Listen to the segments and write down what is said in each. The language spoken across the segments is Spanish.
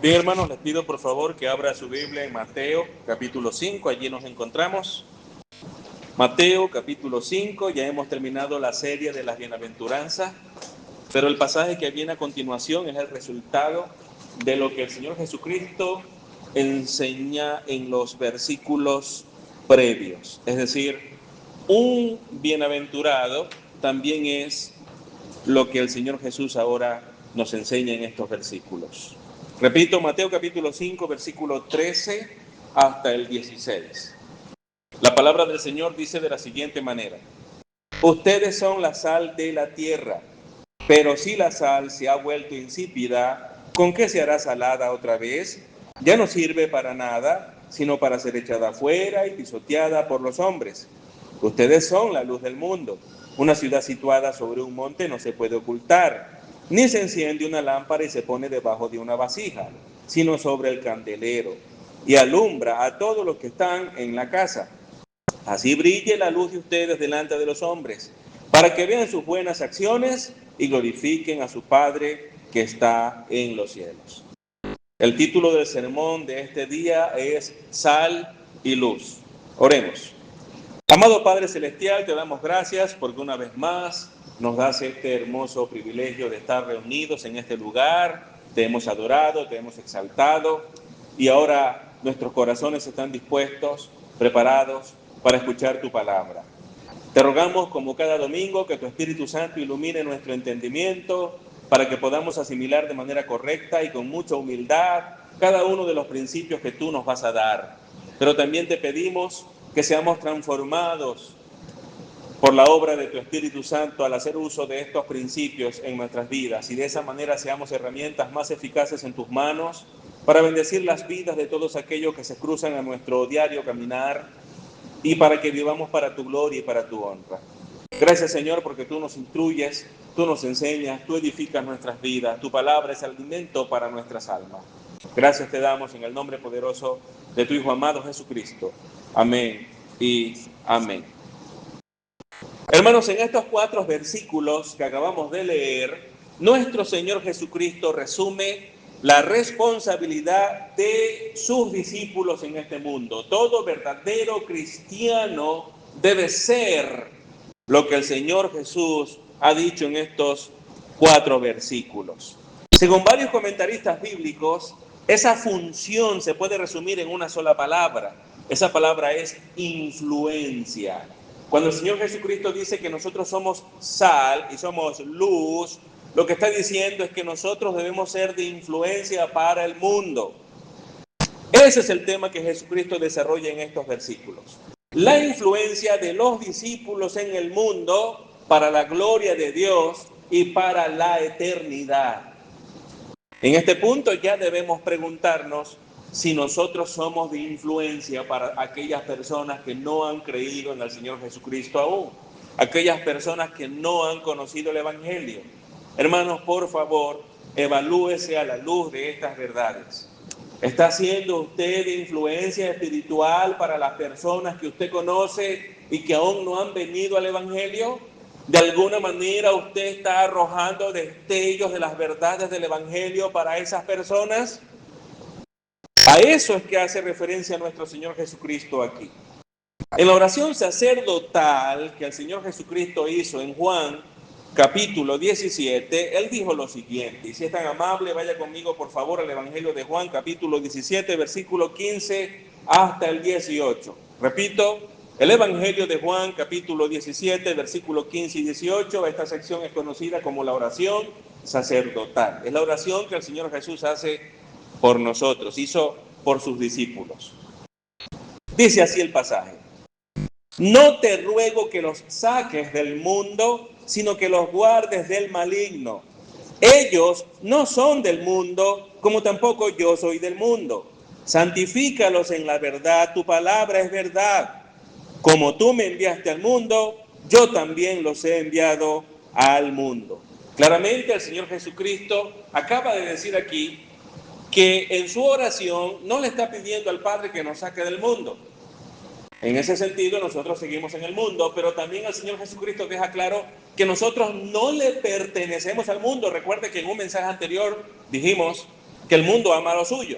Bien, hermanos, les pido por favor que abra su Biblia en Mateo capítulo 5, allí nos encontramos. Mateo capítulo 5, ya hemos terminado la serie de las bienaventuranzas, pero el pasaje que viene a continuación es el resultado de lo que el Señor Jesucristo enseña en los versículos previos. Es decir, un bienaventurado también es lo que el Señor Jesús ahora nos enseña en estos versículos. Repito, Mateo capítulo 5, versículo 13 hasta el 16. La palabra del Señor dice de la siguiente manera: ustedes son la sal de la tierra, pero si la sal se ha vuelto insípida, ¿con qué se hará salada otra vez? Ya no sirve para nada, sino para ser echada afuera y pisoteada por los hombres. Ustedes son la luz del mundo. Una ciudad situada sobre un monte no se puede ocultar, ni se enciende una lámpara y se pone debajo de una vasija, sino sobre el candelero, y alumbra a todos los que están en la casa. Así brille la luz de ustedes delante de los hombres, para que vean sus buenas acciones y glorifiquen a su Padre que está en los cielos. El título del sermón de este día es Sal y Luz. Oremos. Amado Padre Celestial, te damos gracias porque una vez más nos das este hermoso privilegio de estar reunidos en este lugar. Te hemos adorado, te hemos exaltado y ahora nuestros corazones están dispuestos, preparados para escuchar tu palabra. Te rogamos, como cada domingo, que tu Espíritu Santo ilumine nuestro entendimiento para que podamos asimilar de manera correcta y con mucha humildad cada uno de los principios que tú nos vas a dar. Pero también te pedimos que seamos transformados por la obra de tu Espíritu Santo al hacer uso de estos principios en nuestras vidas y de esa manera seamos herramientas más eficaces en tus manos para bendecir las vidas de todos aquellos que se cruzan a nuestro diario caminar y para que vivamos para tu gloria y para tu honra. Gracias, Señor, porque tú nos instruyes, tú nos enseñas, tú edificas nuestras vidas, tu palabra es alimento para nuestras almas. Gracias te damos en el nombre poderoso de tu Hijo amado Jesucristo. Amén y amén. Hermanos, en estos 4 versículos que acabamos de leer, nuestro Señor Jesucristo resume la responsabilidad de sus discípulos en este mundo. Todo verdadero cristiano debe ser lo que el Señor Jesús ha dicho en estos 4 versículos. Según varios comentaristas bíblicos, esa función se puede resumir en una sola palabra. Esa palabra es influencia. Cuando el Señor Jesucristo dice que nosotros somos sal y somos luz, lo que está diciendo es que nosotros debemos ser de influencia para el mundo. Ese es el tema que Jesucristo desarrolla en estos versículos. La influencia de los discípulos en el mundo para la gloria de Dios y para la eternidad. En este punto ya debemos preguntarnos si nosotros somos de influencia para aquellas personas que no han creído en el Señor Jesucristo aún, aquellas personas que no han conocido el Evangelio. Hermanos, por favor, evalúese a la luz de estas verdades. ¿Está siendo usted de influencia espiritual para las personas que usted conoce y que aún no han venido al Evangelio? ¿De alguna manera usted está arrojando destellos de las verdades del Evangelio para esas personas? A eso es que hace referencia nuestro Señor Jesucristo aquí. En la oración sacerdotal que el Señor Jesucristo hizo en Juan capítulo 17, Él dijo lo siguiente, y si es tan amable, vaya conmigo por favor al Evangelio de Juan capítulo 17, versículo 15 hasta el 18. Repito, el Evangelio de Juan capítulo 17, versículo 15 y 18, esta sección es conocida como la oración sacerdotal. Es la oración que el Señor Jesús hace por nosotros, hizo por sus discípulos. Dice así el pasaje: no te ruego que los saques del mundo, sino que los guardes del maligno. Ellos no son del mundo, como tampoco yo soy del mundo. Santifícalos en la verdad, tu palabra es verdad. Como tú me enviaste al mundo, yo también los he enviado al mundo. Claramente el Señor Jesucristo acaba de decir aquí que en su oración no le está pidiendo al Padre que nos saque del mundo. En ese sentido, nosotros seguimos en el mundo, pero también el Señor Jesucristo deja claro que nosotros no le pertenecemos al mundo. Recuerde que en un mensaje anterior dijimos que el mundo ama lo suyo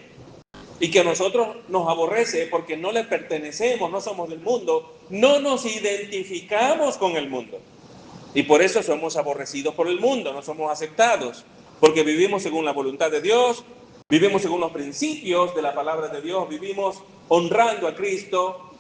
y que a nosotros nos aborrece porque no le pertenecemos, no somos del mundo, no nos identificamos con el mundo. Y por eso somos aborrecidos por el mundo, no somos aceptados, porque vivimos según la voluntad de Dios, vivimos según los principios de la palabra de Dios, vivimos honrando a Cristo,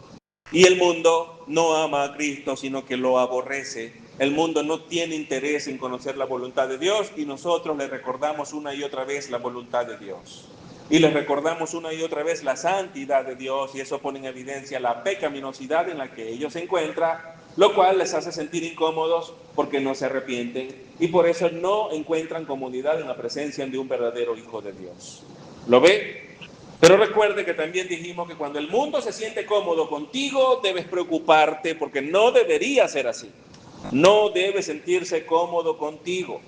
y el mundo no ama a Cristo, sino que lo aborrece. El mundo no tiene interés en conocer la voluntad de Dios y nosotros le recordamos una y otra vez la voluntad de Dios. Y les recordamos una y otra vez la santidad de Dios, y eso pone en evidencia la pecaminosidad en la que ellos se encuentran, lo cual les hace sentir incómodos porque no se arrepienten y por eso no encuentran comodidad en la presencia de un verdadero Hijo de Dios. ¿Lo ve? Pero recuerde que también dijimos que cuando el mundo se siente cómodo contigo, debes preocuparte porque no debería ser así. No debe sentirse cómodo contigo.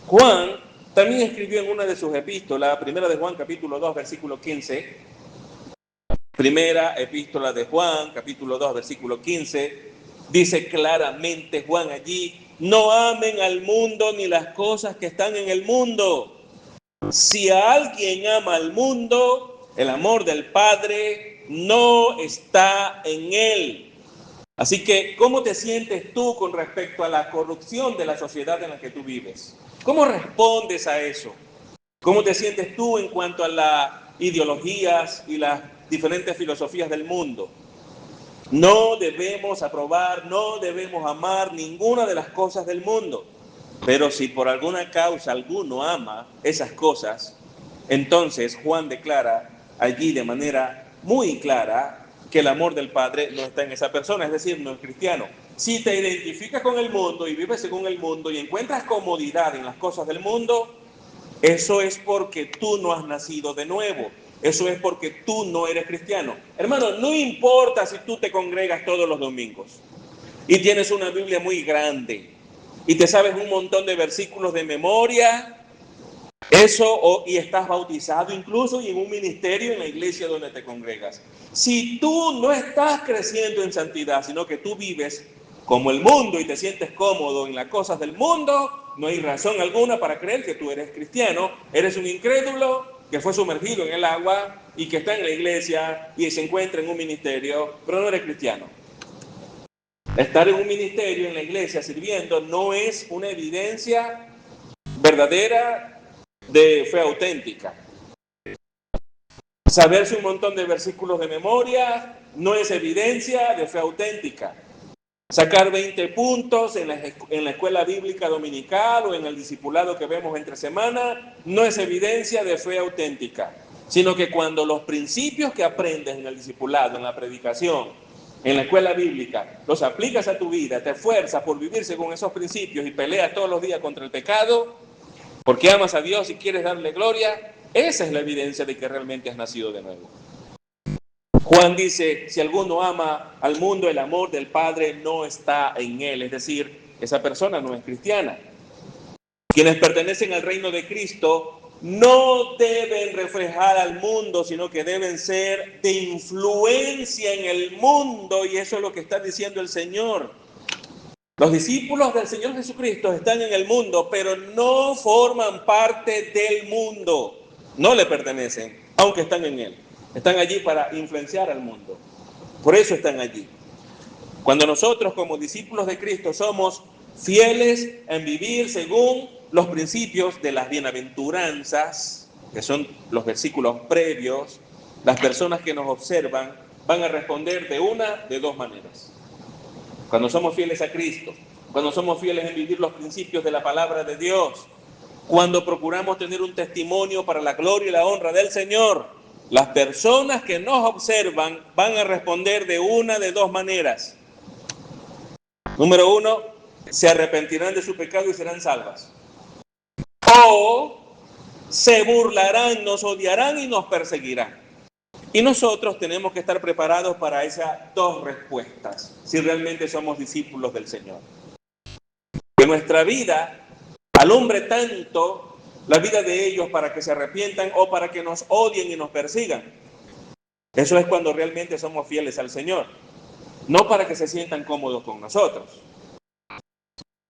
Juan también escribió en una de sus epístolas, primera de Juan capítulo 2 versículo 15, primera epístola de Juan capítulo 2 versículo 15, dice claramente Juan allí: no amen al mundo ni las cosas que están en el mundo. Si alguien ama al mundo, el amor del Padre no está en él. Así que, ¿cómo te sientes tú con respecto a la corrupción de la sociedad en la que tú vives? ¿Cómo respondes a eso? ¿Cómo te sientes tú en cuanto a las ideologías y las diferentes filosofías del mundo? No debemos aprobar, no debemos amar ninguna de las cosas del mundo. Pero si por alguna causa alguno ama esas cosas, entonces Juan declara allí de manera muy clara que el amor del Padre no está en esa persona, es decir, no es cristiano. Si te identificas con el mundo y vives según el mundo y encuentras comodidad en las cosas del mundo, eso es porque tú no has nacido de nuevo. Eso es porque tú no eres cristiano. Hermano, no importa si tú te congregas todos los domingos y tienes una Biblia muy grande y te sabes un montón de versículos de memoria, y estás bautizado incluso y en un ministerio en la iglesia donde te congregas. Si tú no estás creciendo en santidad, sino que tú vives como el mundo y te sientes cómodo en las cosas del mundo, no hay razón alguna para creer que tú eres cristiano. Eres un incrédulo que fue sumergido en el agua y que está en la iglesia y se encuentra en un ministerio, pero no eres cristiano. Estar en un ministerio, en la iglesia, sirviendo, no es una evidencia verdadera de fe auténtica. Saberse un montón de versículos de memoria no es evidencia de fe auténtica. Sacar 20 puntos en la escuela bíblica dominical o en el discipulado que vemos entre semana no es evidencia de fe auténtica, sino que cuando los principios que aprendes en el discipulado, en la predicación, en la escuela bíblica, los aplicas a tu vida, te esfuerzas por vivir según esos principios y peleas todos los días contra el pecado, porque amas a Dios y quieres darle gloria, esa es la evidencia de que realmente has nacido de nuevo. Juan dice: si alguno ama al mundo, el amor del Padre no está en él. Es decir, esa persona no es cristiana. Quienes pertenecen al reino de Cristo no deben reflejar al mundo, sino que deben ser de influencia en el mundo, y eso es lo que está diciendo el Señor. Los discípulos del Señor Jesucristo están en el mundo, pero no forman parte del mundo. No le pertenecen, aunque están en él. Están allí para influenciar al mundo. Por eso están allí. Cuando nosotros como discípulos de Cristo somos fieles en vivir según los principios de las bienaventuranzas, que son los versículos previos, las personas que nos observan van a responder de una de dos maneras. Cuando somos fieles a Cristo, cuando somos fieles en vivir los principios de la palabra de Dios, cuando procuramos tener un testimonio para la gloria y la honra del Señor, las personas que nos observan van a responder de una de dos maneras. Número uno, se arrepentirán de su pecado y serán salvas. O se burlarán, nos odiarán y nos perseguirán. Y nosotros tenemos que estar preparados para esas dos respuestas, si realmente somos discípulos del Señor. Que nuestra vida alumbre tanto la vida de ellos para que se arrepientan o para que nos odien y nos persigan. Eso es cuando realmente somos fieles al Señor, no para que se sientan cómodos con nosotros.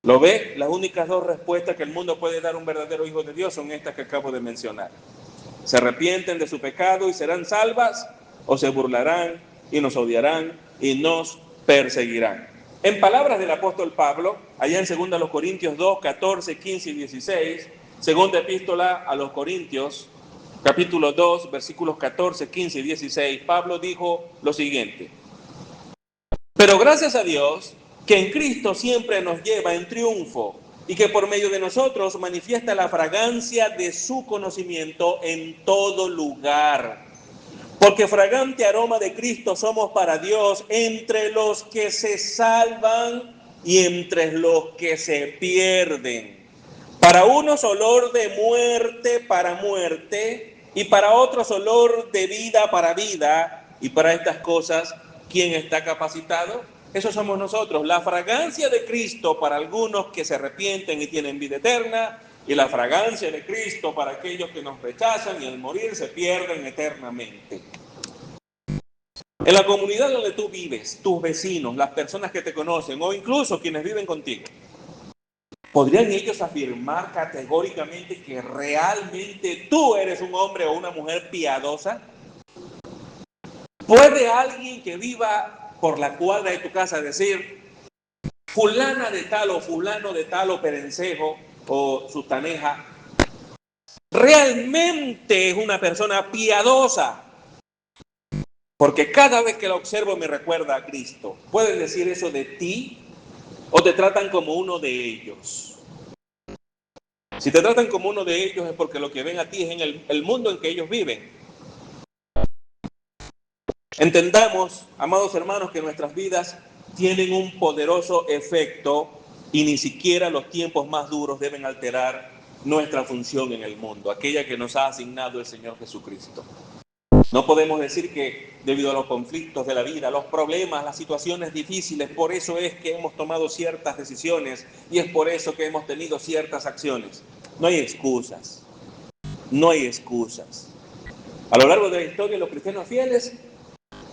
¿Lo ve? Las únicas dos respuestas que el mundo puede dar a un verdadero hijo de Dios son estas que acabo de mencionar. ¿Se arrepienten de su pecado y serán salvas? ¿O se burlarán y nos odiarán y nos perseguirán? En palabras del apóstol Pablo, allá en 2 Corintios 2, 14, 15 y 16, segunda epístola a los Corintios, capítulo 2, versículos 14, 15 y 16, Pablo dijo lo siguiente: pero gracias a Dios, que en Cristo siempre nos lleva en triunfo y que por medio de nosotros manifiesta la fragancia de su conocimiento en todo lugar. Porque fragante aroma de Cristo somos para Dios entre los que se salvan y entre los que se pierden. Para unos olor de muerte para muerte y para otros olor de vida para vida. Y para estas cosas, ¿quién está capacitado? Eso somos nosotros. La fragancia de Cristo para algunos que se arrepienten y tienen vida eterna, y la fragancia de Cristo para aquellos que nos rechazan y al morir se pierden eternamente. En la comunidad donde tú vives, tus vecinos, las personas que te conocen o incluso quienes viven contigo, ¿podrían ellos afirmar categóricamente que realmente tú eres un hombre o una mujer piadosa? ¿Puede alguien que viva por la cuadra de tu casa decir, fulana de tal o fulano de tal o perencejo o sustaneja, realmente es una persona piadosa? Porque cada vez que la observo me recuerda a Cristo. ¿Pueden decir eso de ti o te tratan como uno de ellos? Si te tratan como uno de ellos es porque lo que ven a ti es en el mundo en que ellos viven. Entendamos, amados hermanos, que nuestras vidas tienen un poderoso efecto y ni siquiera los tiempos más duros deben alterar nuestra función en el mundo, aquella que nos ha asignado el Señor Jesucristo. No podemos decir que debido a los conflictos de la vida, los problemas, las situaciones difíciles, por eso es que hemos tomado ciertas decisiones y es por eso que hemos tenido ciertas acciones. No hay excusas, no hay excusas. A lo largo de la historia, los cristianos fieles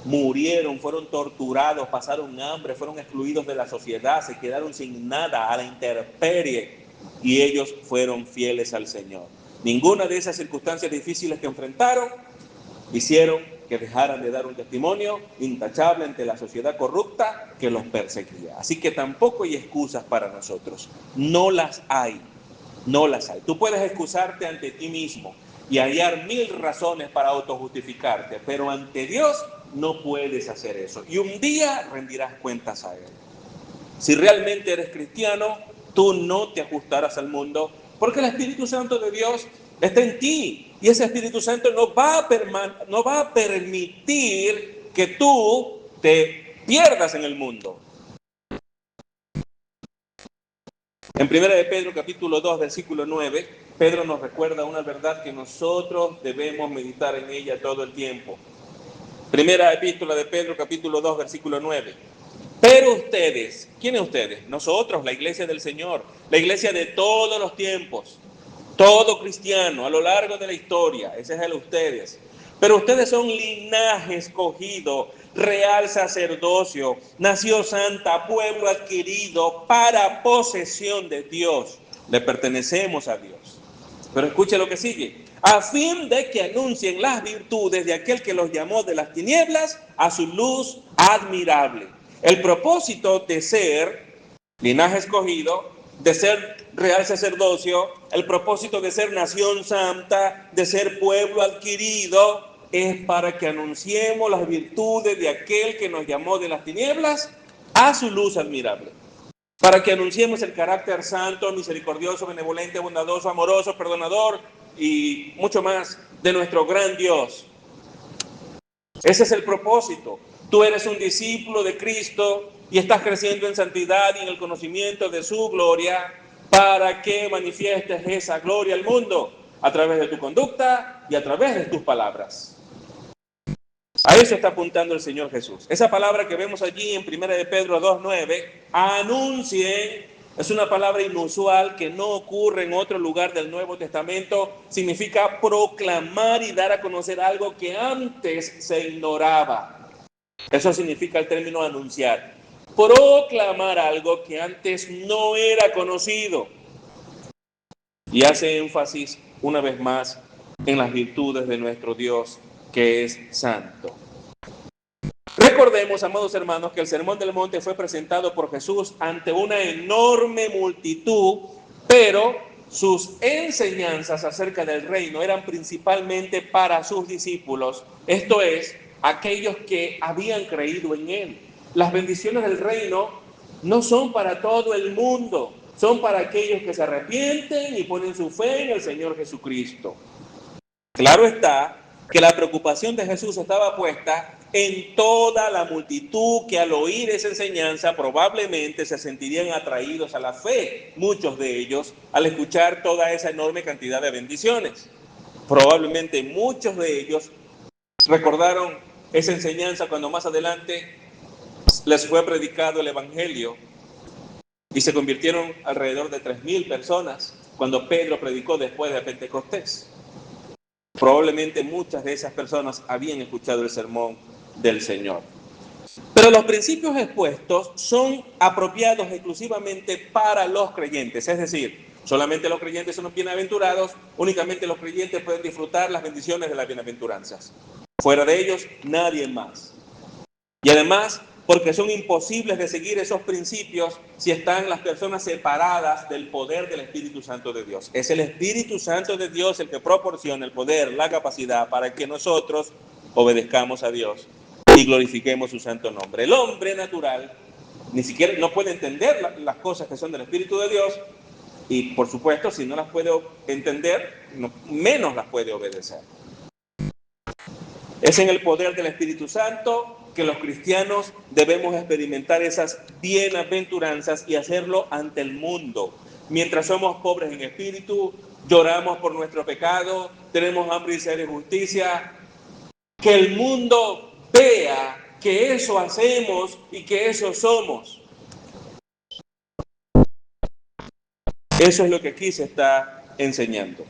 murieron, fueron torturados, pasaron hambre, fueron excluidos de la sociedad, se quedaron sin nada, a la intemperie, y ellos fueron fieles al Señor. Ninguna de esas circunstancias difíciles que enfrentaron hicieron que dejaran de dar un testimonio intachable ante la sociedad corrupta que los perseguía. Así que tampoco hay excusas para nosotros. No las hay. No las hay. Tú puedes excusarte ante ti mismo y hallar 1000 razones para autojustificarte, pero ante Dios no puedes hacer eso. Y un día rendirás cuentas a Él. Si realmente eres cristiano, tú no te ajustarás al mundo, porque el Espíritu Santo de Dios está en ti. Y ese Espíritu Santo no va a permitir que tú te pierdas en el mundo. En 1 de Pedro capítulo 2 versículo 9, Pedro nos recuerda una verdad que nosotros debemos meditar en ella todo el tiempo. Primera epístola de Pedro capítulo 2 versículo 9. Pero ustedes, ¿quiénes ustedes? Nosotros, la iglesia del Señor, la iglesia de todos los tiempos, todo cristiano a lo largo de la historia, ese es el ustedes. Pero ustedes son linaje escogido, real sacerdocio, nación santa, pueblo adquirido para posesión de Dios. Le pertenecemos a Dios. Pero escuche lo que sigue. A fin de que anuncien las virtudes de aquel que los llamó de las tinieblas a su luz admirable. El propósito de ser linaje escogido, de ser real sacerdocio, el propósito de ser nación santa, de ser pueblo adquirido, es para que anunciemos las virtudes de aquel que nos llamó de las tinieblas a su luz admirable. Para que anunciemos el carácter santo, misericordioso, benevolente, bondadoso, amoroso, perdonador y mucho más de nuestro gran Dios. Ese es el propósito. Tú eres un discípulo de Cristo y estás creciendo en santidad y en el conocimiento de su gloria para que manifiestes esa gloria al mundo a través de tu conducta y a través de tus palabras. A eso está apuntando el Señor Jesús. Esa palabra que vemos allí en 1 de Pedro 2:9, anuncien, es una palabra inusual que no ocurre en otro lugar del Nuevo Testamento. Significa proclamar y dar a conocer algo que antes se ignoraba. Eso significa el término anunciar. Proclamar algo que antes no era conocido. Y hace énfasis una vez más en las virtudes de nuestro Dios, que es santo. Recordemos, amados hermanos, que el Sermón del Monte fue presentado por Jesús ante una enorme multitud, pero sus enseñanzas acerca del reino eran principalmente para sus discípulos, esto es, aquellos que habían creído en él. Las bendiciones del reino no son para todo el mundo, son para aquellos que se arrepienten y ponen su fe en el Señor Jesucristo. Claro está que la preocupación de Jesús estaba puesta en toda la multitud que al oír esa enseñanza probablemente se sentirían atraídos a la fe, muchos de ellos, al escuchar toda esa enorme cantidad de bendiciones. Probablemente muchos de ellos recordaron esa enseñanza cuando más adelante les fue predicado el Evangelio y se convirtieron alrededor de 3,000 personas cuando Pedro predicó después de Pentecostés. Probablemente muchas de esas personas habían escuchado el sermón del Señor. Pero los principios expuestos son apropiados exclusivamente para los creyentes, es decir, solamente los creyentes son los bienaventurados, únicamente los creyentes pueden disfrutar las bendiciones de las bienaventuranzas. Fuera de ellos, nadie más. Y además, porque son imposibles de seguir esos principios si están las personas separadas del poder del Espíritu Santo de Dios. Es el Espíritu Santo de Dios el que proporciona el poder, la capacidad para que nosotros obedezcamos a Dios y glorifiquemos su santo nombre. El hombre natural ni siquiera no puede entender las cosas que son del Espíritu de Dios y, por supuesto, si no las puede entender, menos las puede obedecer. Es en el poder del Espíritu Santo que los cristianos debemos experimentar esas bienaventuranzas y hacerlo ante el mundo. Mientras somos pobres en espíritu, lloramos por nuestro pecado, tenemos hambre y sed de justicia, que el mundo vea que eso hacemos y que eso somos. Eso es lo que aquí se está enseñando.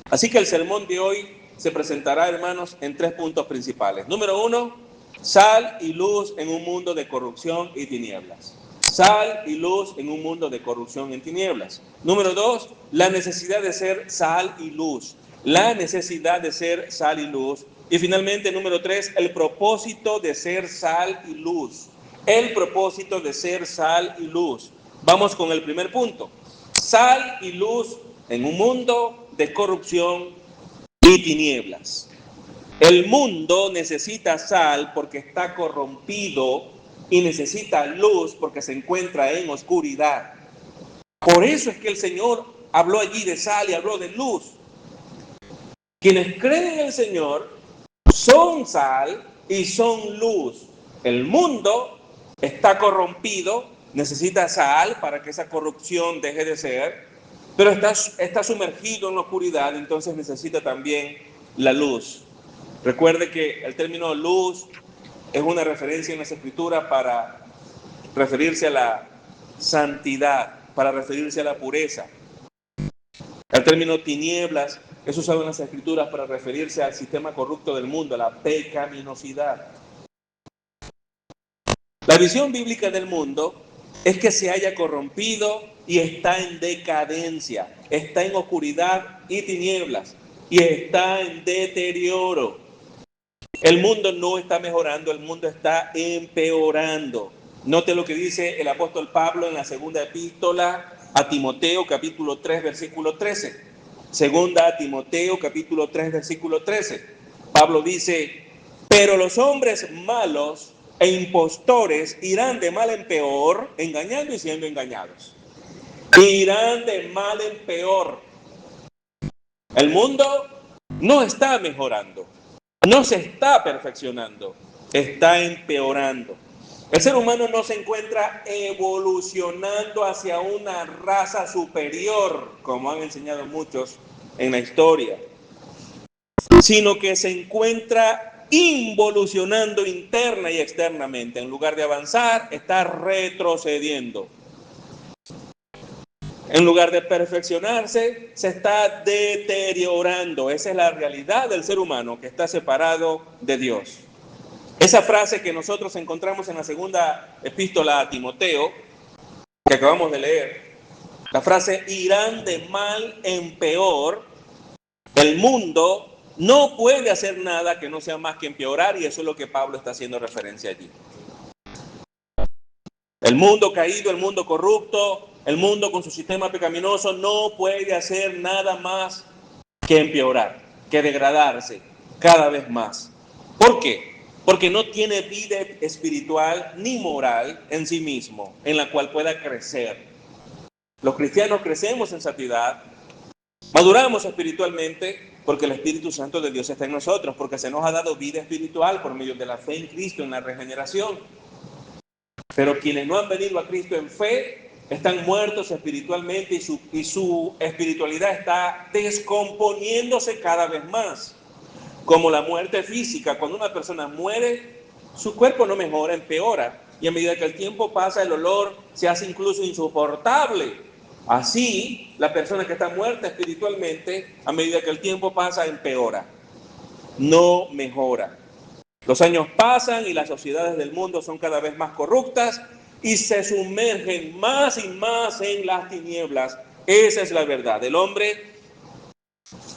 Así que el sermón de hoy se presentará, hermanos, en 3 puntos principales. Número 1, sal y luz en un mundo de corrupción y tinieblas. Sal y luz en un mundo de corrupción y tinieblas. Número 2, la necesidad de ser sal y luz. La necesidad de ser sal y luz. Y finalmente, número 3, el propósito de ser sal y luz. El propósito de ser sal y luz. Vamos con el primer punto. Sal y luz en un mundo de corrupción y tinieblas. El mundo necesita sal porque está corrompido y necesita luz porque se encuentra en oscuridad. Por eso es que el Señor habló allí de sal y habló de luz. Quienes creen en el Señor son sal y son luz. El mundo está corrompido, necesita sal para que esa corrupción deje de ser, pero está sumergido en la oscuridad, entonces necesita también la luz. Recuerde que el término luz es una referencia en las Escrituras para referirse a la santidad, para referirse a la pureza. El término tinieblas es usado en las Escrituras para referirse al sistema corrupto del mundo, a la pecaminosidad. La visión bíblica del mundo es que se haya corrompido y está en decadencia, está en oscuridad y tinieblas y está en deterioro. El mundo no está mejorando, el mundo está empeorando. Note lo que dice el apóstol Pablo en la segunda epístola a Timoteo, capítulo 3, versículo 13. Segunda a Timoteo, capítulo 3, versículo 13. Pablo dice, pero los hombres malos e impostores irán de mal en peor, engañando y siendo engañados. Irán de mal en peor. El mundo no está mejorando, no se está perfeccionando, está empeorando. El ser humano no se encuentra evolucionando hacia una raza superior, como han enseñado muchos en la historia, sino que se encuentra involucionando interna y externamente. En lugar de avanzar, está retrocediendo. En lugar de perfeccionarse, se está deteriorando. Esa es la realidad del ser humano que está separado de Dios. Esa frase que nosotros encontramos en la segunda epístola a Timoteo, que acabamos de leer, la frase irán de mal en peor, El mundo no puede hacer nada que no sea más que empeorar, y eso es lo que Pablo está haciendo referencia allí. El mundo caído, el mundo corrupto, el mundo con su sistema pecaminoso no puede hacer nada más que empeorar, que degradarse cada vez más. ¿Por qué? Porque no tiene vida espiritual ni moral en sí mismo, en la cual pueda crecer. Los cristianos crecemos en santidad, maduramos espiritualmente porque el Espíritu Santo de Dios está en nosotros, porque se nos ha dado vida espiritual por medio de la fe en Cristo, en la regeneración. Pero quienes no han venido a Cristo en fe están muertos espiritualmente, y su espiritualidad está descomponiéndose cada vez más. Como la muerte física, cuando una persona muere, su cuerpo no mejora, empeora. Y a medida que el tiempo pasa, el olor se hace incluso insoportable. Así, la persona que está muerta espiritualmente, a medida que el tiempo pasa, empeora. No mejora. Los años pasan y las sociedades del mundo son cada vez más corruptas y se sumergen más y más en las tinieblas. Esa es la verdad. El hombre,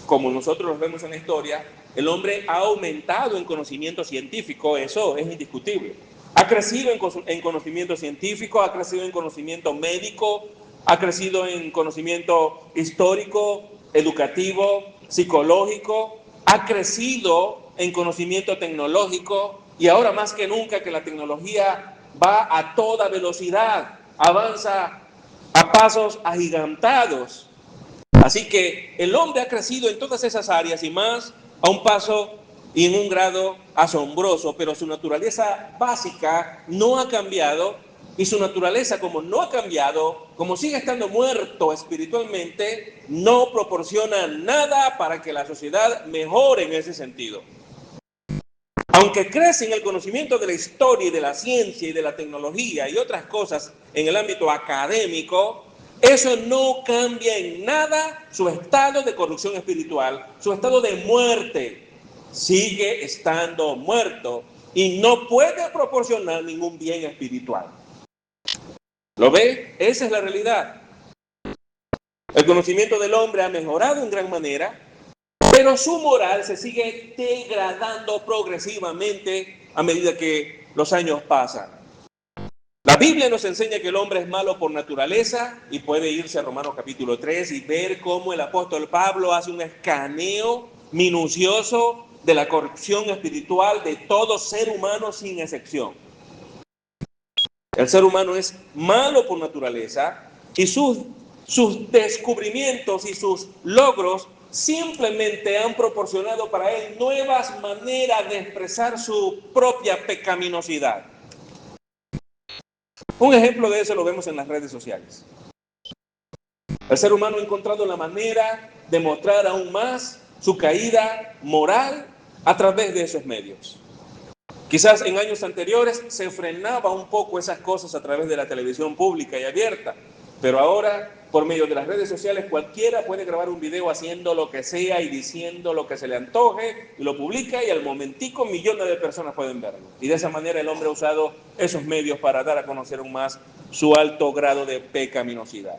como nosotros lo vemos en la historia, el hombre ha aumentado en conocimiento científico, eso es indiscutible. Ha crecido en conocimiento científico, ha crecido en conocimiento médico, ha crecido en conocimiento histórico, educativo, psicológico, ha crecido en conocimiento tecnológico, y ahora más que nunca que la tecnología va a toda velocidad, avanza a pasos agigantados. Así que el hombre ha crecido en todas esas áreas y más a un paso y en un grado asombroso, pero su naturaleza básica no ha cambiado, y su naturaleza, como no ha cambiado, como sigue estando muerto espiritualmente, no proporciona nada para que la sociedad mejore en ese sentido. Aunque crece en el conocimiento de la historia y de la ciencia y de la tecnología y otras cosas en el ámbito académico, eso no cambia en nada su estado de corrupción espiritual, su estado de muerte. Sigue estando muerto y no puede proporcionar ningún bien espiritual. ¿Lo ve? Esa es la realidad. El conocimiento del hombre ha mejorado en gran manera, pero su moral se sigue degradando progresivamente a medida que los años pasan. La Biblia nos enseña que el hombre es malo por naturaleza, y puede irse a Romanos capítulo 3 y ver cómo el apóstol Pablo hace un escaneo minucioso de la corrupción espiritual de todo ser humano sin excepción. El ser humano es malo por naturaleza, y sus descubrimientos y sus logros simplemente han proporcionado para él nuevas maneras de expresar su propia pecaminosidad. Un ejemplo de eso lo vemos en las redes sociales. El ser humano ha encontrado la manera de mostrar aún más su caída moral a través de esos medios. Quizás en años anteriores se frenaba un poco esas cosas a través de la televisión pública y abierta, pero ahora, por medio de las redes sociales, cualquiera puede grabar un video haciendo lo que sea y diciendo lo que se le antoje, y lo publica, y al momentico millones de personas pueden verlo. Y de esa manera el hombre ha usado esos medios para dar a conocer aún más su alto grado de pecaminosidad.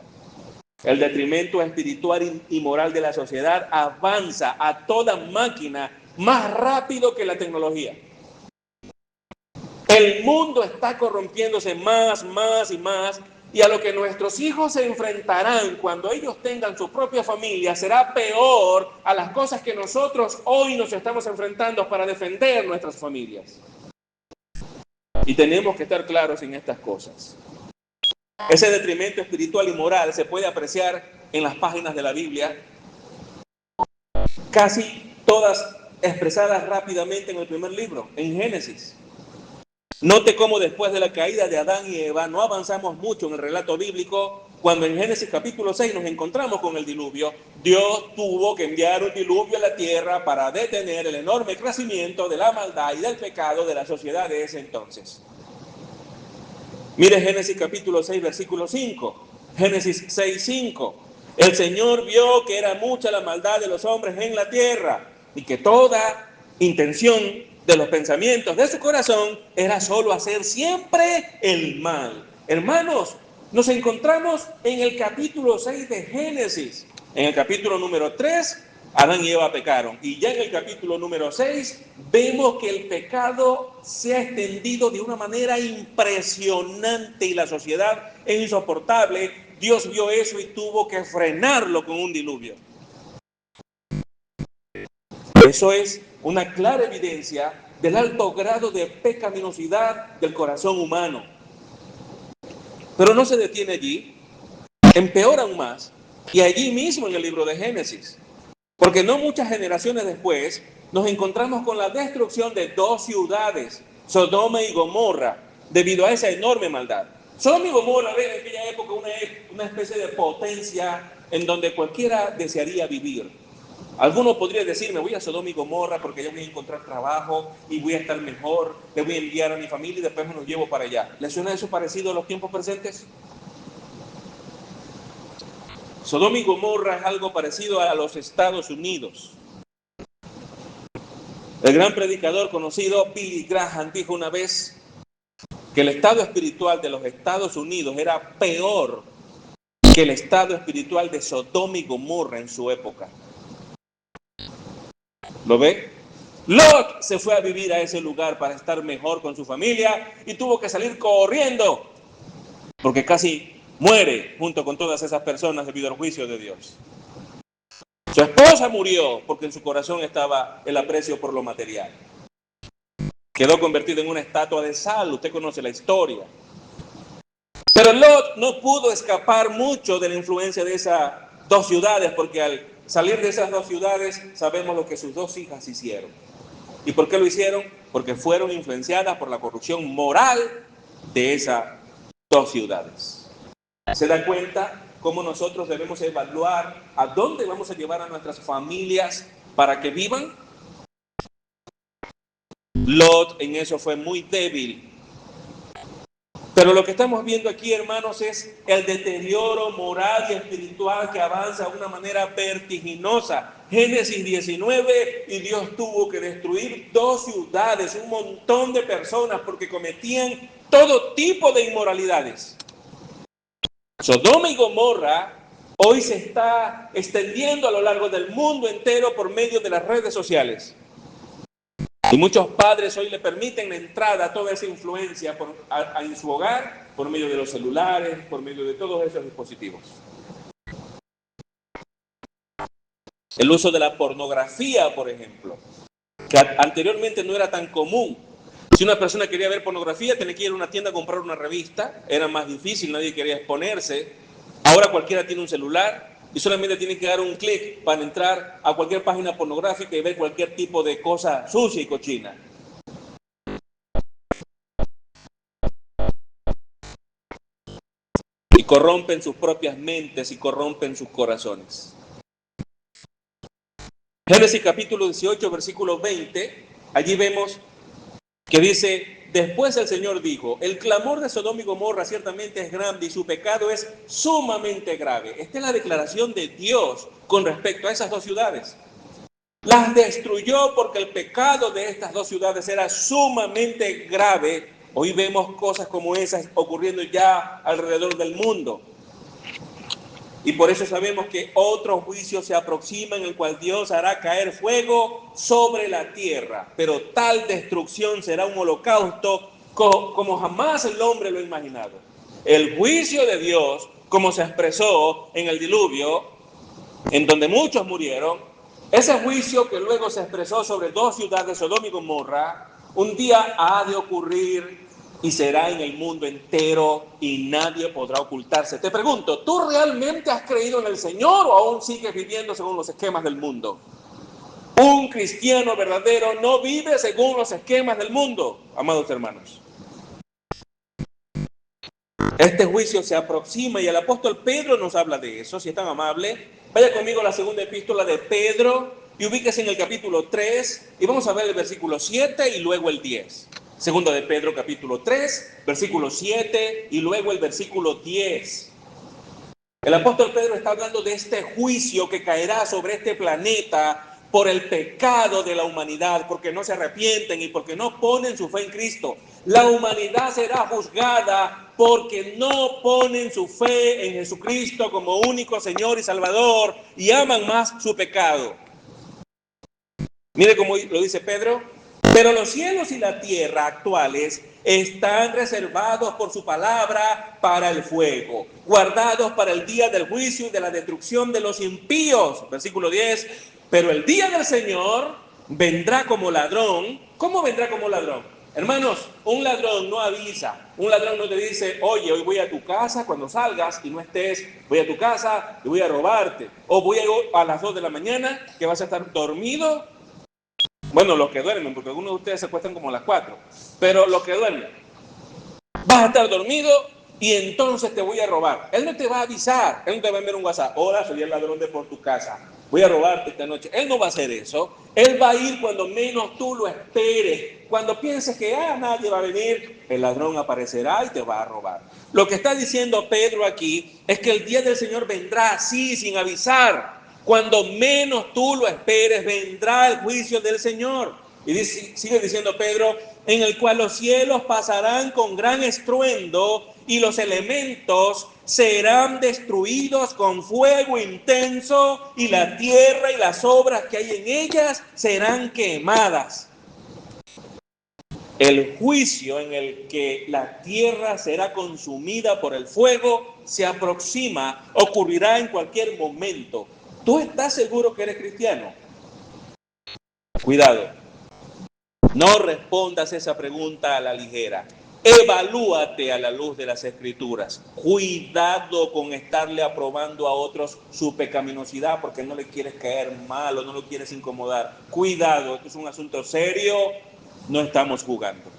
El detrimento espiritual y moral de la sociedad avanza a toda máquina más rápido que la tecnología. El mundo está corrompiéndose más y más, y a lo que nuestros hijos se enfrentarán cuando ellos tengan su propia familia será peor a las cosas que nosotros hoy nos estamos enfrentando para defender nuestras familias. Y tenemos que estar claros en estas cosas. Ese detrimento espiritual y moral se puede apreciar en las páginas de la Biblia, casi todas expresadas rápidamente en el primer libro, en Génesis. Note cómo después de la caída de Adán y Eva no avanzamos mucho en el relato bíblico. Cuando en Génesis capítulo 6 nos encontramos con el diluvio, Dios tuvo que enviar un diluvio a la tierra para detener el enorme crecimiento de la maldad y del pecado de la sociedad de ese entonces. Mire Génesis capítulo 6 versículo 5, Génesis 6, 5. El Señor vio que era mucha la maldad de los hombres en la tierra, y que toda intención de los pensamientos de su corazón era solo hacer siempre el mal. Hermanos, nos encontramos en el capítulo 6 de Génesis. En el capítulo número 3 Adán y Eva pecaron. Y ya en el capítulo número 6 vemos que el pecado se ha extendido de una manera impresionante y la sociedad es insoportable. Dios vio eso y tuvo que frenarlo con un diluvio. Eso es una clara evidencia del alto grado de pecaminosidad del corazón humano. Pero no se detiene allí, empeora aún más, y allí mismo en el libro de Génesis. Porque no muchas generaciones después nos encontramos con la destrucción de dos ciudades, Sodoma y Gomorra, debido a esa enorme maldad. Sodoma y Gomorra era en aquella época una especie de potencia en donde cualquiera desearía vivir. Alguno podría decir, me voy a Sodoma y Gomorra porque ya voy a encontrar trabajo y voy a estar mejor, le voy a enviar a mi familia y después me los llevo para allá. ¿Les suena eso parecido a los tiempos presentes? Sodoma y Gomorra es algo parecido a los Estados Unidos. El gran predicador conocido Billy Graham dijo una vez que el estado espiritual de los Estados Unidos era peor que el estado espiritual de Sodoma y Gomorra en su época. ¿Lo ve? Lot se fue a vivir a ese lugar para estar mejor con su familia y tuvo que salir corriendo porque casi muere junto con todas esas personas debido al juicio de Dios. Su esposa murió porque en su corazón estaba el aprecio por lo material. Quedó convertido en una estatua de sal, usted conoce la historia. Pero Lot no pudo escapar mucho de la influencia de esas dos ciudades, porque al salir de esas dos ciudades sabemos lo que sus dos hijas hicieron. ¿Y por qué lo hicieron? Porque fueron influenciadas por la corrupción moral de esas dos ciudades. ¿Se da cuenta cómo nosotros debemos evaluar a dónde vamos a llevar a nuestras familias para que vivan? Lot en eso fue muy débil. Pero lo que estamos viendo aquí, hermanos, es el deterioro moral y espiritual que avanza de una manera vertiginosa. Génesis 19, y Dios tuvo que destruir dos ciudades, un montón de personas, porque cometían todo tipo de inmoralidades. Sodoma y Gomorra hoy se está extendiendo a lo largo del mundo entero por medio de las redes sociales. Y muchos padres hoy le permiten la entrada a toda esa influencia en su hogar por medio de los celulares, por medio de todos esos dispositivos. El uso de la pornografía, por ejemplo, que anteriormente no era tan común. Si una persona quería ver pornografía, tenía que ir a una tienda a comprar una revista, era más difícil, nadie quería exponerse. Ahora cualquiera tiene un celular y solamente tiene que dar un clic para entrar a cualquier página pornográfica y ver cualquier tipo de cosa sucia y cochina. Y corrompen sus propias mentes y corrompen sus corazones. Génesis capítulo 18, versículo 20, allí vemos que dice: después el Señor dijo, el clamor de Sodoma y Gomorra ciertamente es grande y su pecado es sumamente grave. Esta es la declaración de Dios con respecto a esas dos ciudades. Las destruyó porque el pecado de estas dos ciudades era sumamente grave. Hoy vemos cosas como esas ocurriendo ya alrededor del mundo. Y por eso sabemos que otro juicio se aproxima en el cual Dios hará caer fuego sobre la tierra. Pero tal destrucción será un holocausto como jamás el hombre lo ha imaginado. El juicio de Dios, como se expresó en el diluvio, en donde muchos murieron, ese juicio que luego se expresó sobre dos ciudades, Sodoma y Gomorra, un día ha de ocurrir y será en el mundo entero y nadie podrá ocultarse. Te pregunto, ¿tú realmente has creído en el Señor o aún sigues viviendo según los esquemas del mundo? Un cristiano verdadero no vive según los esquemas del mundo, amados hermanos. Este juicio se aproxima y el apóstol Pedro nos habla de eso. Si es tan amable, vaya conmigo a la segunda epístola de Pedro y ubíquese en el capítulo 3 y vamos a ver el versículo 7 y luego el 10. Segunda de Pedro, capítulo 3, versículo 7 y luego el versículo 10. El apóstol Pedro está hablando de este juicio que caerá sobre este planeta por el pecado de la humanidad, porque no se arrepienten y porque no ponen su fe en Cristo. La humanidad será juzgada porque no ponen su fe en Jesucristo como único Señor y Salvador y aman más su pecado. Mire cómo lo dice Pedro. Pero los cielos y la tierra actuales están reservados por su palabra para el fuego, guardados para el día del juicio y de la destrucción de los impíos. Versículo 10. Pero el día del Señor vendrá como ladrón. ¿Cómo vendrá como ladrón? Hermanos, un ladrón no avisa. Un ladrón no te dice, oye, hoy voy a tu casa cuando salgas y no estés, voy a tu casa y voy a robarte. O voy a las 2 de la mañana que vas a estar dormido. Bueno, los que duermen, porque algunos de ustedes se acuestan como a las 4. Pero los que duermen, vas a estar dormido y entonces te voy a robar. Él no te va a avisar, él no te va a enviar un WhatsApp. Hola, soy el ladrón de por tu casa. Voy a robarte esta noche. Él no va a hacer eso. Él va a ir cuando menos tú lo esperes. Cuando pienses que nadie va a venir, el ladrón aparecerá y te va a robar. Lo que está diciendo Pedro aquí es que el día del Señor vendrá así, sin avisar. Cuando menos tú lo esperes, vendrá el juicio del Señor. Y sigue diciendo Pedro, en el cual los cielos pasarán con gran estruendo y los elementos serán destruidos con fuego intenso y la tierra y las obras que hay en ellas serán quemadas. El juicio en el que la tierra será consumida por el fuego se aproxima, ocurrirá en cualquier momento. ¿Tú estás seguro que eres cristiano? Cuidado, no respondas esa pregunta a la ligera. Evalúate a la luz de las Escrituras. Cuidado con estarle aprobando a otros su pecaminosidad porque no le quieres caer mal o no lo quieres incomodar. Cuidado, esto es un asunto serio, no estamos jugando.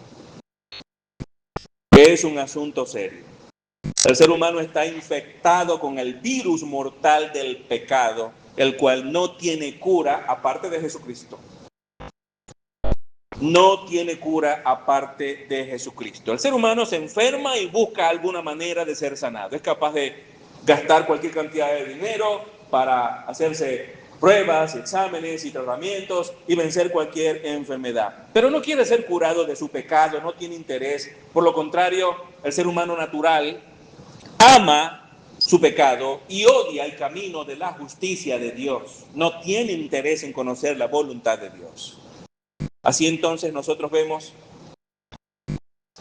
Es un asunto serio. El ser humano está infectado con el virus mortal del pecado, el cual no tiene cura aparte de Jesucristo. No tiene cura aparte de Jesucristo. El ser humano se enferma y busca alguna manera de ser sanado. Es capaz de gastar cualquier cantidad de dinero para hacerse pruebas, exámenes y tratamientos y vencer cualquier enfermedad. Pero no quiere ser curado de su pecado, no tiene interés. Por lo contrario, el ser humano natural ama su pecado y odia el camino de la justicia de Dios. No tiene interés en conocer la voluntad de Dios. Así entonces nosotros vemos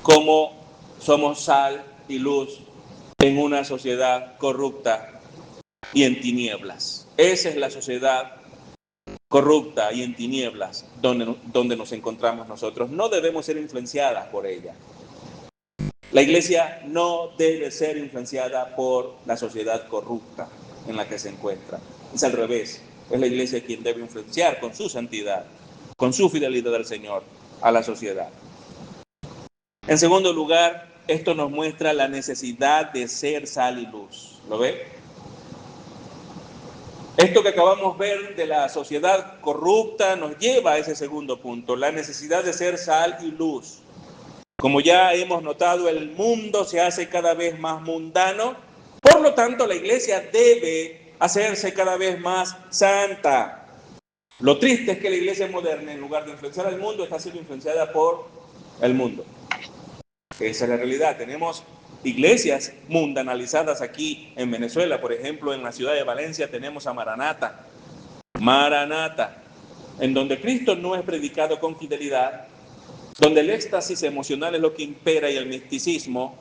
cómo somos sal y luz en una sociedad corrupta y en tinieblas. Esa es la sociedad corrupta y en tinieblas donde nos encontramos nosotros. No debemos ser influenciadas por ella. La iglesia no debe ser influenciada por la sociedad corrupta en la que se encuentra. Es al revés. Es la iglesia quien debe influenciar con su santidad, con su fidelidad al Señor, a la sociedad. En segundo lugar, esto nos muestra la necesidad de ser sal y luz. ¿Lo ve? Esto que acabamos de ver de la sociedad corrupta nos lleva a ese segundo punto, la necesidad de ser sal y luz. Como ya hemos notado, el mundo se hace cada vez más mundano, por lo tanto la iglesia debe hacerse cada vez más santa. Lo triste es que la iglesia moderna, en lugar de influenciar al mundo, está siendo influenciada por el mundo. Esa es la realidad. Tenemos iglesias mundanalizadas aquí en Venezuela. Por ejemplo, en la ciudad de Valencia tenemos a Maranata, en donde Cristo no es predicado con fidelidad, donde el éxtasis emocional es lo que impera y el misticismo,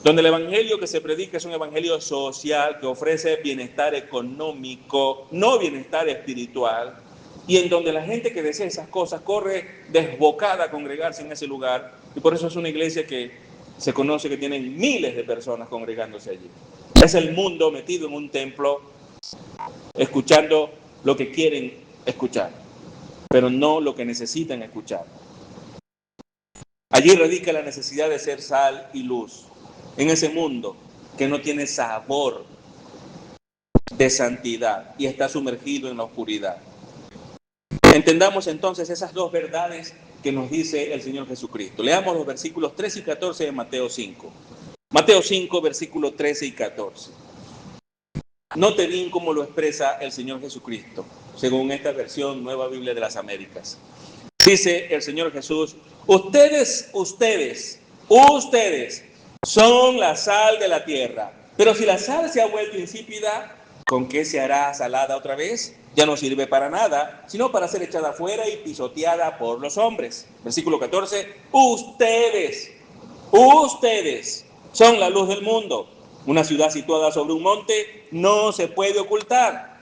donde el evangelio que se predica es un evangelio social que ofrece bienestar económico, no bienestar espiritual, y en donde la gente que desea esas cosas corre desbocada a congregarse en ese lugar, y por eso es una iglesia que se conoce que tienen miles de personas congregándose allí. Es el mundo metido en un templo, escuchando lo que quieren escuchar, pero no lo que necesitan escuchar. Allí radica la necesidad de ser sal y luz, en ese mundo que no tiene sabor de santidad y está sumergido en la oscuridad. Entendamos entonces esas dos verdades que nos dice el Señor Jesucristo. Leamos los versículos 13 y 14 de Mateo 5. Mateo 5, versículos 13 y 14. Note bien cómo lo expresa el Señor Jesucristo, según esta versión Nueva Biblia de las Américas. Dice el Señor Jesús, ustedes son la sal de la tierra, pero si la sal se ha vuelto insípida, ¿con qué se hará salada otra vez? ya no sirve para nada, sino para ser echada fuera y pisoteada por los hombres. Versículo 14, ustedes son la luz del mundo. Una ciudad situada sobre un monte no se puede ocultar.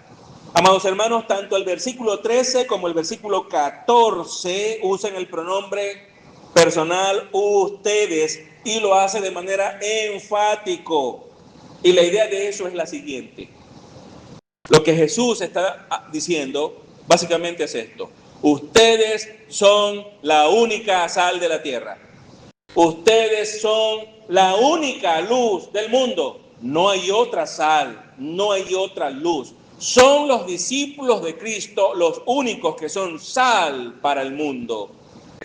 Amados hermanos, tanto el versículo 13 como el versículo 14 usan el pronombre personal ustedes y lo hace de manera enfático. Y la idea de eso es la siguiente. Lo que Jesús está diciendo básicamente es esto. Ustedes son la única sal de la tierra. Ustedes son la única luz del mundo. No hay otra sal, no hay otra luz. Son los discípulos de Cristo los únicos que son sal para el mundo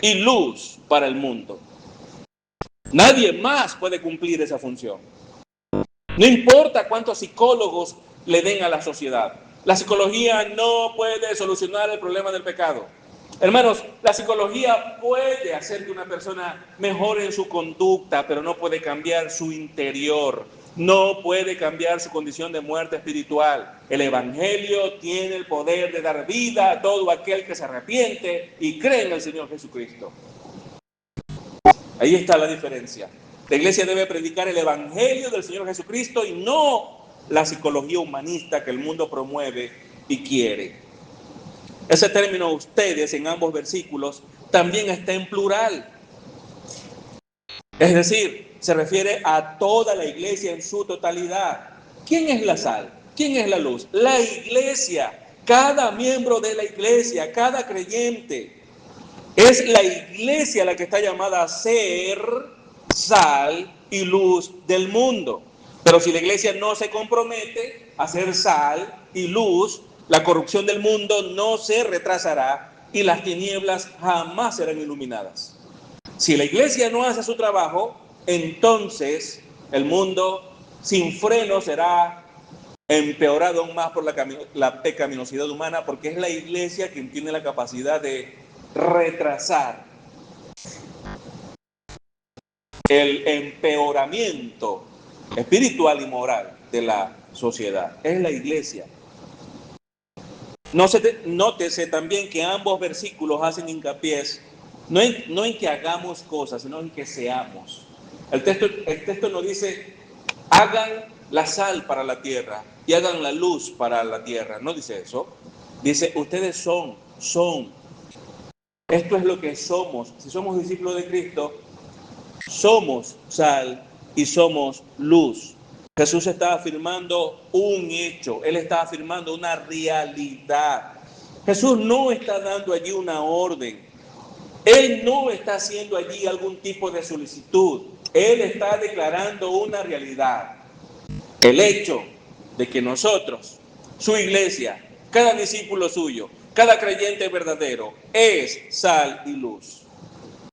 y luz para el mundo. Nadie más puede cumplir esa función. No importa cuántos psicólogos le den a la sociedad. La psicología no puede solucionar el problema del pecado. Hermanos, la psicología puede hacer que una persona mejore en su conducta, pero no puede cambiar su interior. No puede cambiar su condición de muerte espiritual. El Evangelio tiene el poder de dar vida a todo aquel que se arrepiente y cree en el Señor Jesucristo. Ahí está la diferencia. La iglesia debe predicar el Evangelio del Señor Jesucristo y no la psicología humanista que el mundo promueve y quiere. Ese término ustedes en ambos versículos también está en plural. Es decir, se refiere a toda la iglesia en su totalidad. ¿Quién es la sal? ¿Quién es la luz? La iglesia. Cada miembro de la iglesia, cada creyente. Es la iglesia la que está llamada a ser sal y luz del mundo. Pero si la iglesia no se compromete a ser sal y luz, la corrupción del mundo no se retrasará y las tinieblas jamás serán iluminadas. Si la iglesia no hace su trabajo, entonces el mundo sin freno será empeorado aún más por la pecaminosidad humana, porque es la iglesia quien tiene la capacidad de retrasar el empeoramiento espiritual y moral de la sociedad. Es la iglesia. Nótese también que ambos versículos hacen hincapié no en que hagamos cosas, sino en que seamos. El texto nos dice, hagan la sal para la tierra y hagan la luz para la tierra. No dice eso. Dice, ustedes son. Esto es lo que somos. Si somos discípulos de Cristo, somos sal y somos luz. Jesús está afirmando un hecho, Él está afirmando una realidad. Jesús no está dando allí una orden. Él no está haciendo allí algún tipo de solicitud. Él está declarando una realidad. El hecho de que nosotros, su iglesia, cada discípulo suyo, cada creyente verdadero, es sal y luz.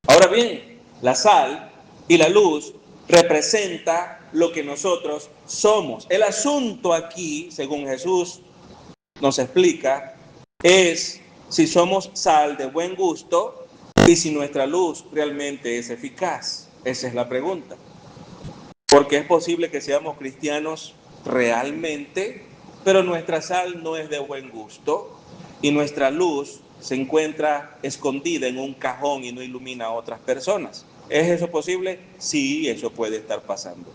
Ahora bien, la sal y la luz representa lo que nosotros somos. El asunto aquí, según Jesús nos explica, es si somos sal de buen gusto y si nuestra luz realmente es eficaz. Esa es la pregunta. Porque es posible que seamos cristianos realmente, pero nuestra sal no es de buen gusto y nuestra luz se encuentra escondida en un cajón y no ilumina a otras personas. ¿Es eso posible? Sí, eso puede estar pasando.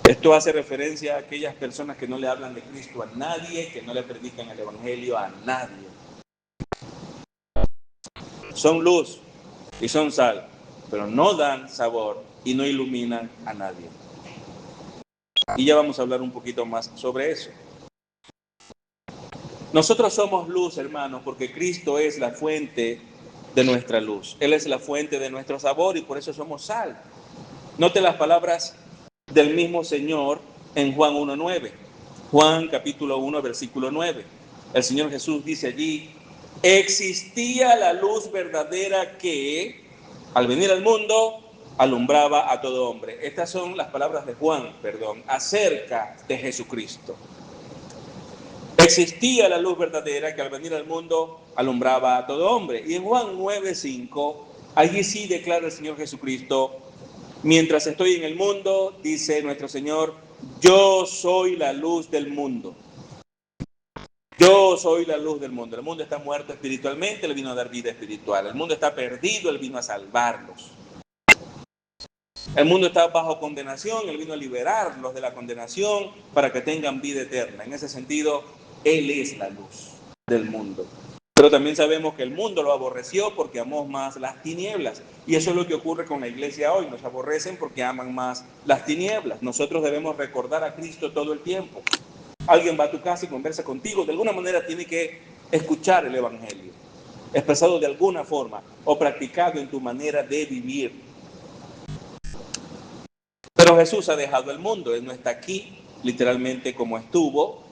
Esto hace referencia a aquellas personas que no le hablan de Cristo a nadie, que no le predican el Evangelio a nadie. Son luz y son sal, pero no dan sabor y no iluminan a nadie. Y ya vamos a hablar un poquito más sobre eso. Nosotros somos luz, hermanos, porque Cristo es la fuente de nuestra luz. Él es la fuente de nuestro sabor y por eso somos sal. Note las palabras del mismo Señor en Juan 1:9. Juan capítulo 1, versículo 9. El Señor Jesús dice allí, existía la luz verdadera que, al venir al mundo, alumbraba a todo hombre. Estas son las palabras de Juan, acerca de Jesucristo. Existía la luz verdadera que al venir al mundo alumbraba a todo hombre. Y en Juan 9:5, allí sí declara el Señor Jesucristo, mientras estoy en el mundo, dice nuestro Señor, yo soy la luz del mundo. Yo soy la luz del mundo. El mundo está muerto espiritualmente, Él vino a dar vida espiritual. El mundo está perdido, Él vino a salvarlos. El mundo está bajo condenación, Él vino a liberarlos de la condenación para que tengan vida eterna. En ese sentido, Él es la luz del mundo. Pero también sabemos que el mundo lo aborreció porque amó más las tinieblas. Y eso es lo que ocurre con la iglesia hoy. Nos aborrecen porque aman más las tinieblas. Nosotros debemos recordar a Cristo todo el tiempo. Alguien va a tu casa y conversa contigo. De alguna manera tiene que escuchar el evangelio, expresado de alguna forma o practicado en tu manera de vivir. Pero Jesús ha dejado el mundo. Él no está aquí literalmente como estuvo.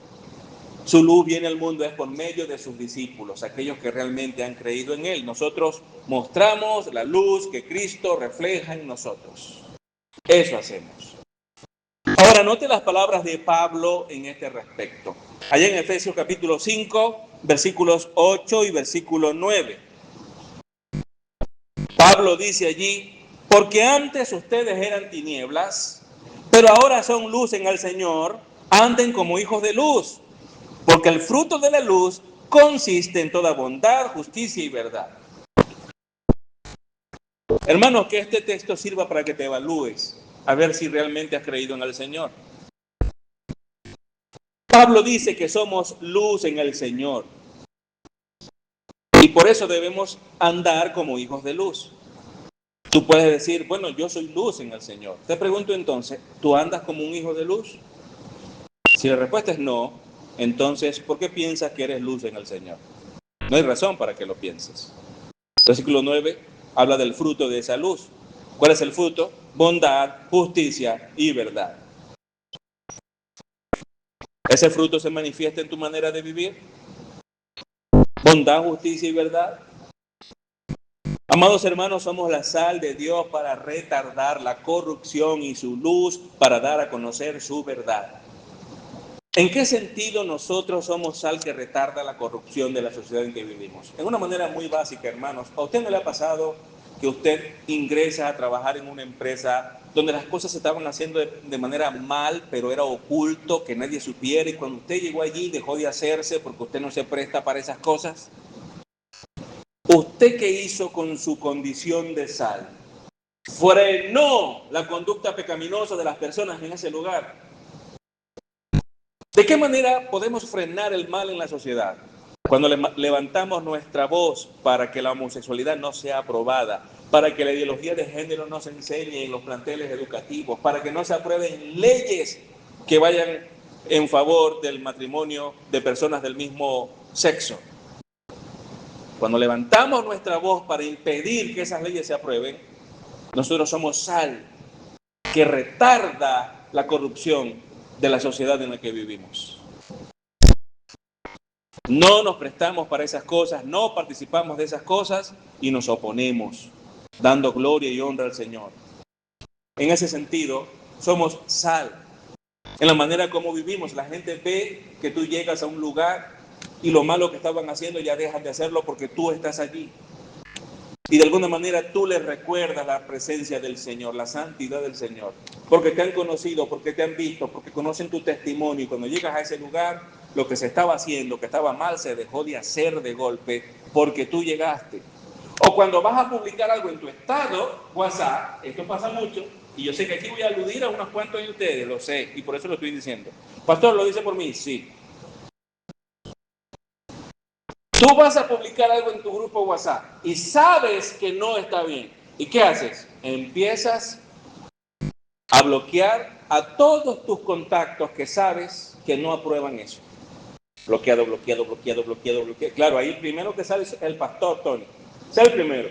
Su luz viene al mundo es por medio de sus discípulos, aquellos que realmente han creído en Él. Nosotros mostramos la luz que Cristo refleja en nosotros. Eso hacemos. Ahora, note las palabras de Pablo en este respecto. Allá en Efesios capítulo 5, versículos 8 y versículo 9. Pablo dice allí, porque antes ustedes eran tinieblas, pero ahora son luz en el Señor, anden como hijos de luz. Porque el fruto de la luz consiste en toda bondad, justicia y verdad. Hermanos, que este texto sirva para que te evalúes, a ver si realmente has creído en el Señor. Pablo dice que somos luz en el Señor. Y por eso debemos andar como hijos de luz. Tú puedes decir, bueno, yo soy luz en el Señor. Te pregunto entonces, ¿tú andas como un hijo de luz? Si la respuesta es no, entonces, ¿por qué piensas que eres luz en el Señor? No hay razón para que lo pienses. Versículo 9 habla del fruto de esa luz. ¿Cuál es el fruto? Bondad, justicia y verdad. ¿Ese fruto se manifiesta en tu manera de vivir? Bondad, justicia y verdad. Amados hermanos, somos la sal de Dios para retardar la corrupción y su luz para dar a conocer su verdad. ¿En qué sentido nosotros somos sal que retarda la corrupción de la sociedad en que vivimos? En una manera muy básica, hermanos. ¿A usted no le ha pasado que usted ingresa a trabajar en una empresa donde las cosas se estaban haciendo de manera mal, pero era oculto, que nadie supiera, y cuando usted llegó allí dejó de hacerse porque usted no se presta para esas cosas? ¿Usted qué hizo con su condición de sal? Frenó la conducta pecaminosa de las personas en ese lugar. ¿De qué manera podemos frenar el mal en la sociedad? Cuando levantamos nuestra voz para que la homosexualidad no sea aprobada, para que la ideología de género no se enseñe en los planteles educativos, para que no se aprueben leyes que vayan en favor del matrimonio de personas del mismo sexo. Cuando levantamos nuestra voz para impedir que esas leyes se aprueben, nosotros somos sal que retarda la corrupción de la sociedad en la que vivimos. No nos prestamos para esas cosas, no participamos de esas cosas y nos oponemos, dando gloria y honra al Señor. En ese sentido, somos sal. En la manera como vivimos, la gente ve que tú llegas a un lugar y lo malo que estaban haciendo ya dejan de hacerlo porque tú estás allí. Y de alguna manera tú les recuerdas la presencia del Señor, la santidad del Señor. Porque te han conocido, porque te han visto, porque conocen tu testimonio. Y cuando llegas a ese lugar, lo que se estaba haciendo, que estaba mal, se dejó de hacer de golpe porque tú llegaste. O cuando vas a publicar algo en tu estado, WhatsApp, esto pasa mucho, y yo sé que aquí voy a aludir a unos cuantos de ustedes, lo sé, y por eso lo estoy diciendo. Pastor, ¿lo dice por mí? Sí. Tú vas a publicar algo en tu grupo WhatsApp y sabes que no está bien. ¿Y qué haces? Empiezas a bloquear a todos tus contactos que sabes que no aprueban eso. Bloqueado, bloqueado, bloqueado, bloqueado, bloqueado. Claro, ahí el primero que sale es el pastor Tony. Es el primero.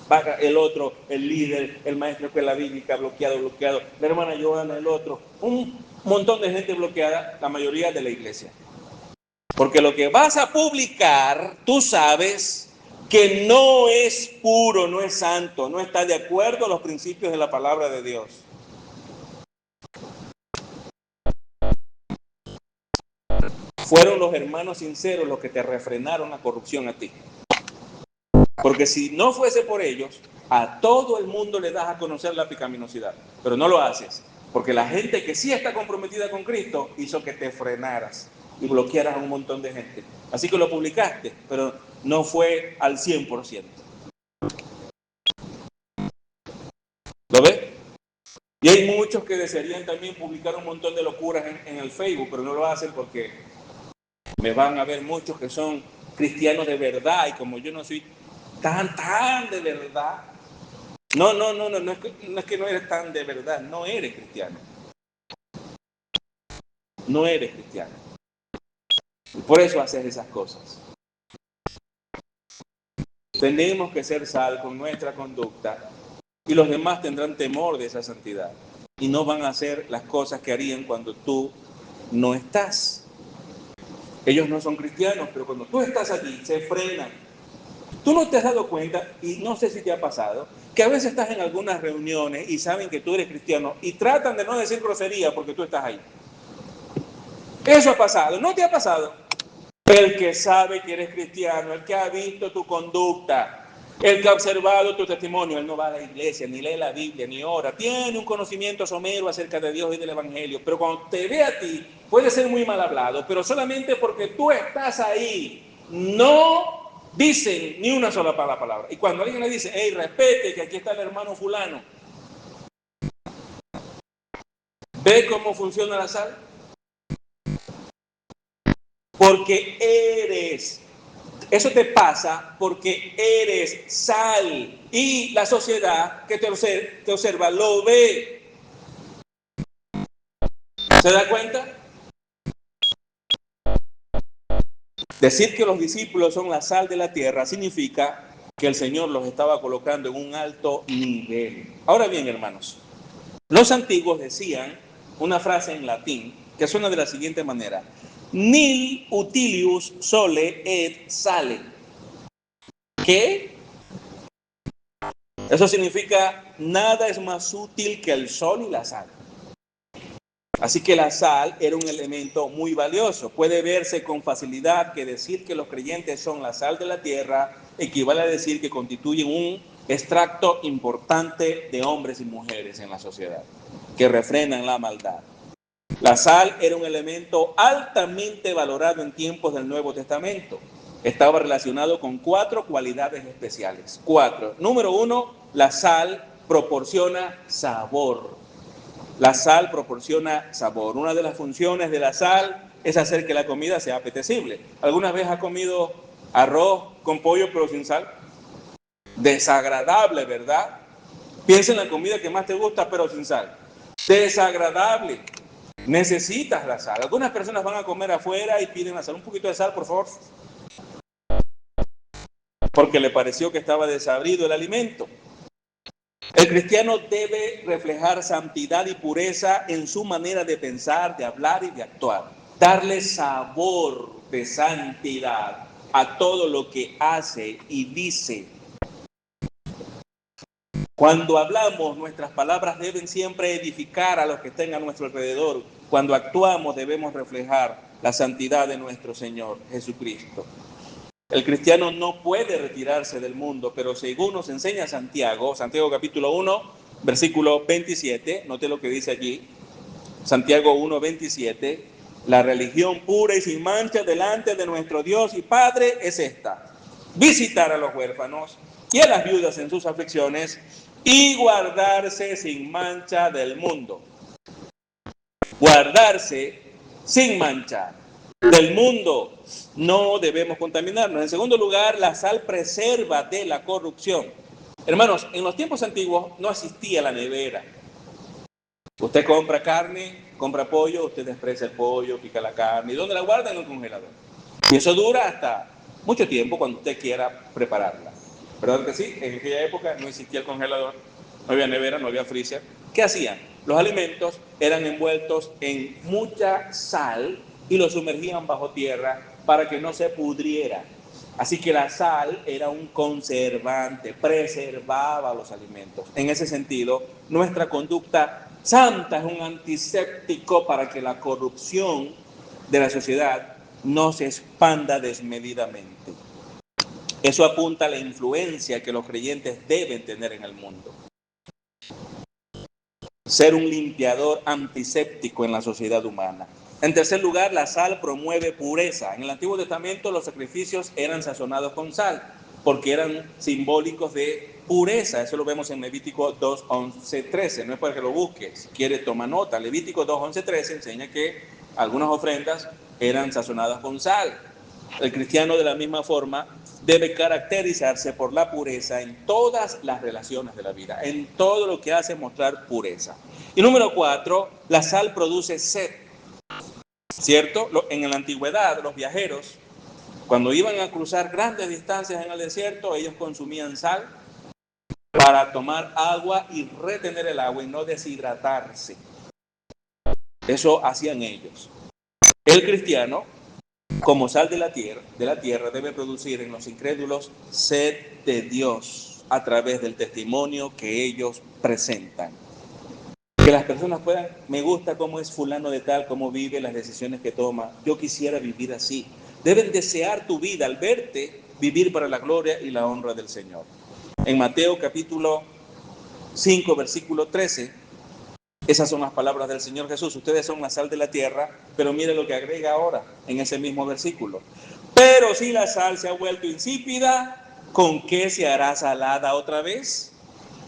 Baja el otro, el líder, el maestro de escuela bíblica, bloqueado, bloqueado. La hermana Joana, el otro. Un montón de gente bloqueada, la mayoría de la iglesia. Porque lo que vas a publicar, tú sabes que no es puro, no es santo, no está de acuerdo a los principios de la palabra de Dios. Fueron los hermanos sinceros los que te refrenaron la corrupción a ti. Porque si no fuese por ellos, a todo el mundo le das a conocer la pecaminosidad. Pero no lo haces, porque la gente que sí está comprometida con Cristo hizo que te frenaras. y bloquearas a un montón de gente. Así que lo publicaste, pero no fue al 100%. ¿Lo ves? Y hay muchos que desearían también publicar un montón de locuras en el Facebook, pero no lo hacen porque me van a ver muchos que son cristianos de verdad, y como yo no soy tan de verdad, no es que no eres tan de verdad, no eres cristiano. No eres cristiano. Y por eso haces esas cosas. Tenemos que ser sal con nuestra conducta, y los demás tendrán temor de esa santidad y no van a hacer las cosas que harían cuando tú no estás. Ellos no son cristianos, pero cuando tú estás allí se frenan. Tú no te has dado cuenta, y no sé si te ha pasado, que a veces estás en algunas reuniones y saben que tú eres cristiano y tratan de no decir grosería porque tú estás ahí. Eso ha pasado. ¿No te ha pasado? El que sabe que eres cristiano, el que ha visto tu conducta, el que ha observado tu testimonio, él no va a la iglesia, ni lee la Biblia, ni ora, tiene un conocimiento somero acerca de Dios y del Evangelio, pero cuando te ve a ti, puede ser muy mal hablado, pero solamente porque tú estás ahí, no dicen ni una sola palabra. Y cuando alguien le dice, hey, respete que aquí está el hermano fulano, ¿ve cómo funciona la sal? Porque eso te pasa porque eres sal y la sociedad que te observa lo ve. ¿Se da cuenta? Decir que los discípulos son la sal de la tierra significa que el Señor los estaba colocando en un alto nivel. Ahora bien, hermanos, los antiguos decían una frase en latín que suena de la siguiente manera: nil utilius sole et sale. ¿Qué? Eso significa nada es más útil que el sol y la sal. Así que la sal era un elemento muy valioso. Puede verse con facilidad que decir que los creyentes son la sal de la tierra equivale a decir que constituyen un extracto importante de hombres y mujeres en la sociedad, que refrenan la maldad. La sal era un elemento altamente valorado en tiempos del Nuevo Testamento. Estaba relacionado con 4 cualidades especiales. 4. Número 1, la sal proporciona sabor. La sal proporciona sabor. Una de las funciones de la sal es hacer que la comida sea apetecible. ¿Alguna vez has comido arroz con pollo pero sin sal? Desagradable, ¿verdad? Piensa en la comida que más te gusta pero sin sal. Desagradable. Necesitas la sal. Algunas personas van a comer afuera y piden la sal. Un poquito de sal, por favor. Porque le pareció que estaba desabrido el alimento. El cristiano debe reflejar santidad y pureza en su manera de pensar, de hablar y de actuar. Darle sabor de santidad a todo lo que hace y dice. Cuando hablamos, nuestras palabras deben siempre edificar a los que estén a nuestro alrededor. Cuando actuamos, debemos reflejar la santidad de nuestro Señor Jesucristo. El cristiano no puede retirarse del mundo, pero según nos enseña Santiago capítulo 1, versículo 27, note lo que dice allí, Santiago 1, 27, la religión pura y sin mancha delante de nuestro Dios y Padre es esta: visitar a los huérfanos y a las viudas en sus aflicciones y guardarse sin mancha del mundo. Guardarse sin mancha del mundo. No debemos contaminarnos. En segundo lugar, la sal preserva de la corrupción. Hermanos, en los tiempos antiguos no existía la nevera. Usted compra carne, compra pollo, usted desprecia el pollo, pica la carne. ¿Y dónde la guarda? En el congelador. Y eso dura hasta mucho tiempo cuando usted quiera prepararla. ¿Verdad que sí? En aquella época no existía el congelador, no había nevera, no había freezer. ¿Qué hacían? Los alimentos eran envueltos en mucha sal y los sumergían bajo tierra para que no se pudriera. Así que la sal era un conservante, preservaba los alimentos. En ese sentido, nuestra conducta santa es un antiséptico para que la corrupción de la sociedad no se expanda desmedidamente. Eso apunta a la influencia que los creyentes deben tener en el mundo. Ser un limpiador antiséptico en la sociedad humana. En tercer lugar, la sal promueve pureza. En el Antiguo Testamento los sacrificios eran sazonados con sal, porque eran simbólicos de pureza. Eso lo vemos en Levítico 2, 11, 13. No es para que lo busques, si quieres toma nota. Levítico 2, 11, 13 enseña que algunas ofrendas eran sazonadas con sal. El cristiano, de la misma forma, debe caracterizarse por la pureza en todas las relaciones de la vida, en todo lo que hace mostrar pureza. Y número 4, la sal produce sed. ¿Cierto? En la antigüedad, los viajeros, cuando iban a cruzar grandes distancias en el desierto, ellos consumían sal para tomar agua y retener el agua y no deshidratarse. Eso hacían ellos. El cristiano, como sal de la tierra, debe producir en los incrédulos sed de Dios a través del testimonio que ellos presentan. Que las personas puedan, me gusta cómo es fulano de tal, cómo vive, las decisiones que toma, yo quisiera vivir así. Deben desear tu vida al verte vivir para la gloria y la honra del Señor. En Mateo capítulo 5, versículo 13, esas son las palabras del Señor Jesús. Ustedes son la sal de la tierra, pero mire lo que agrega ahora en ese mismo versículo. Pero si la sal se ha vuelto insípida, ¿con qué se hará salada otra vez?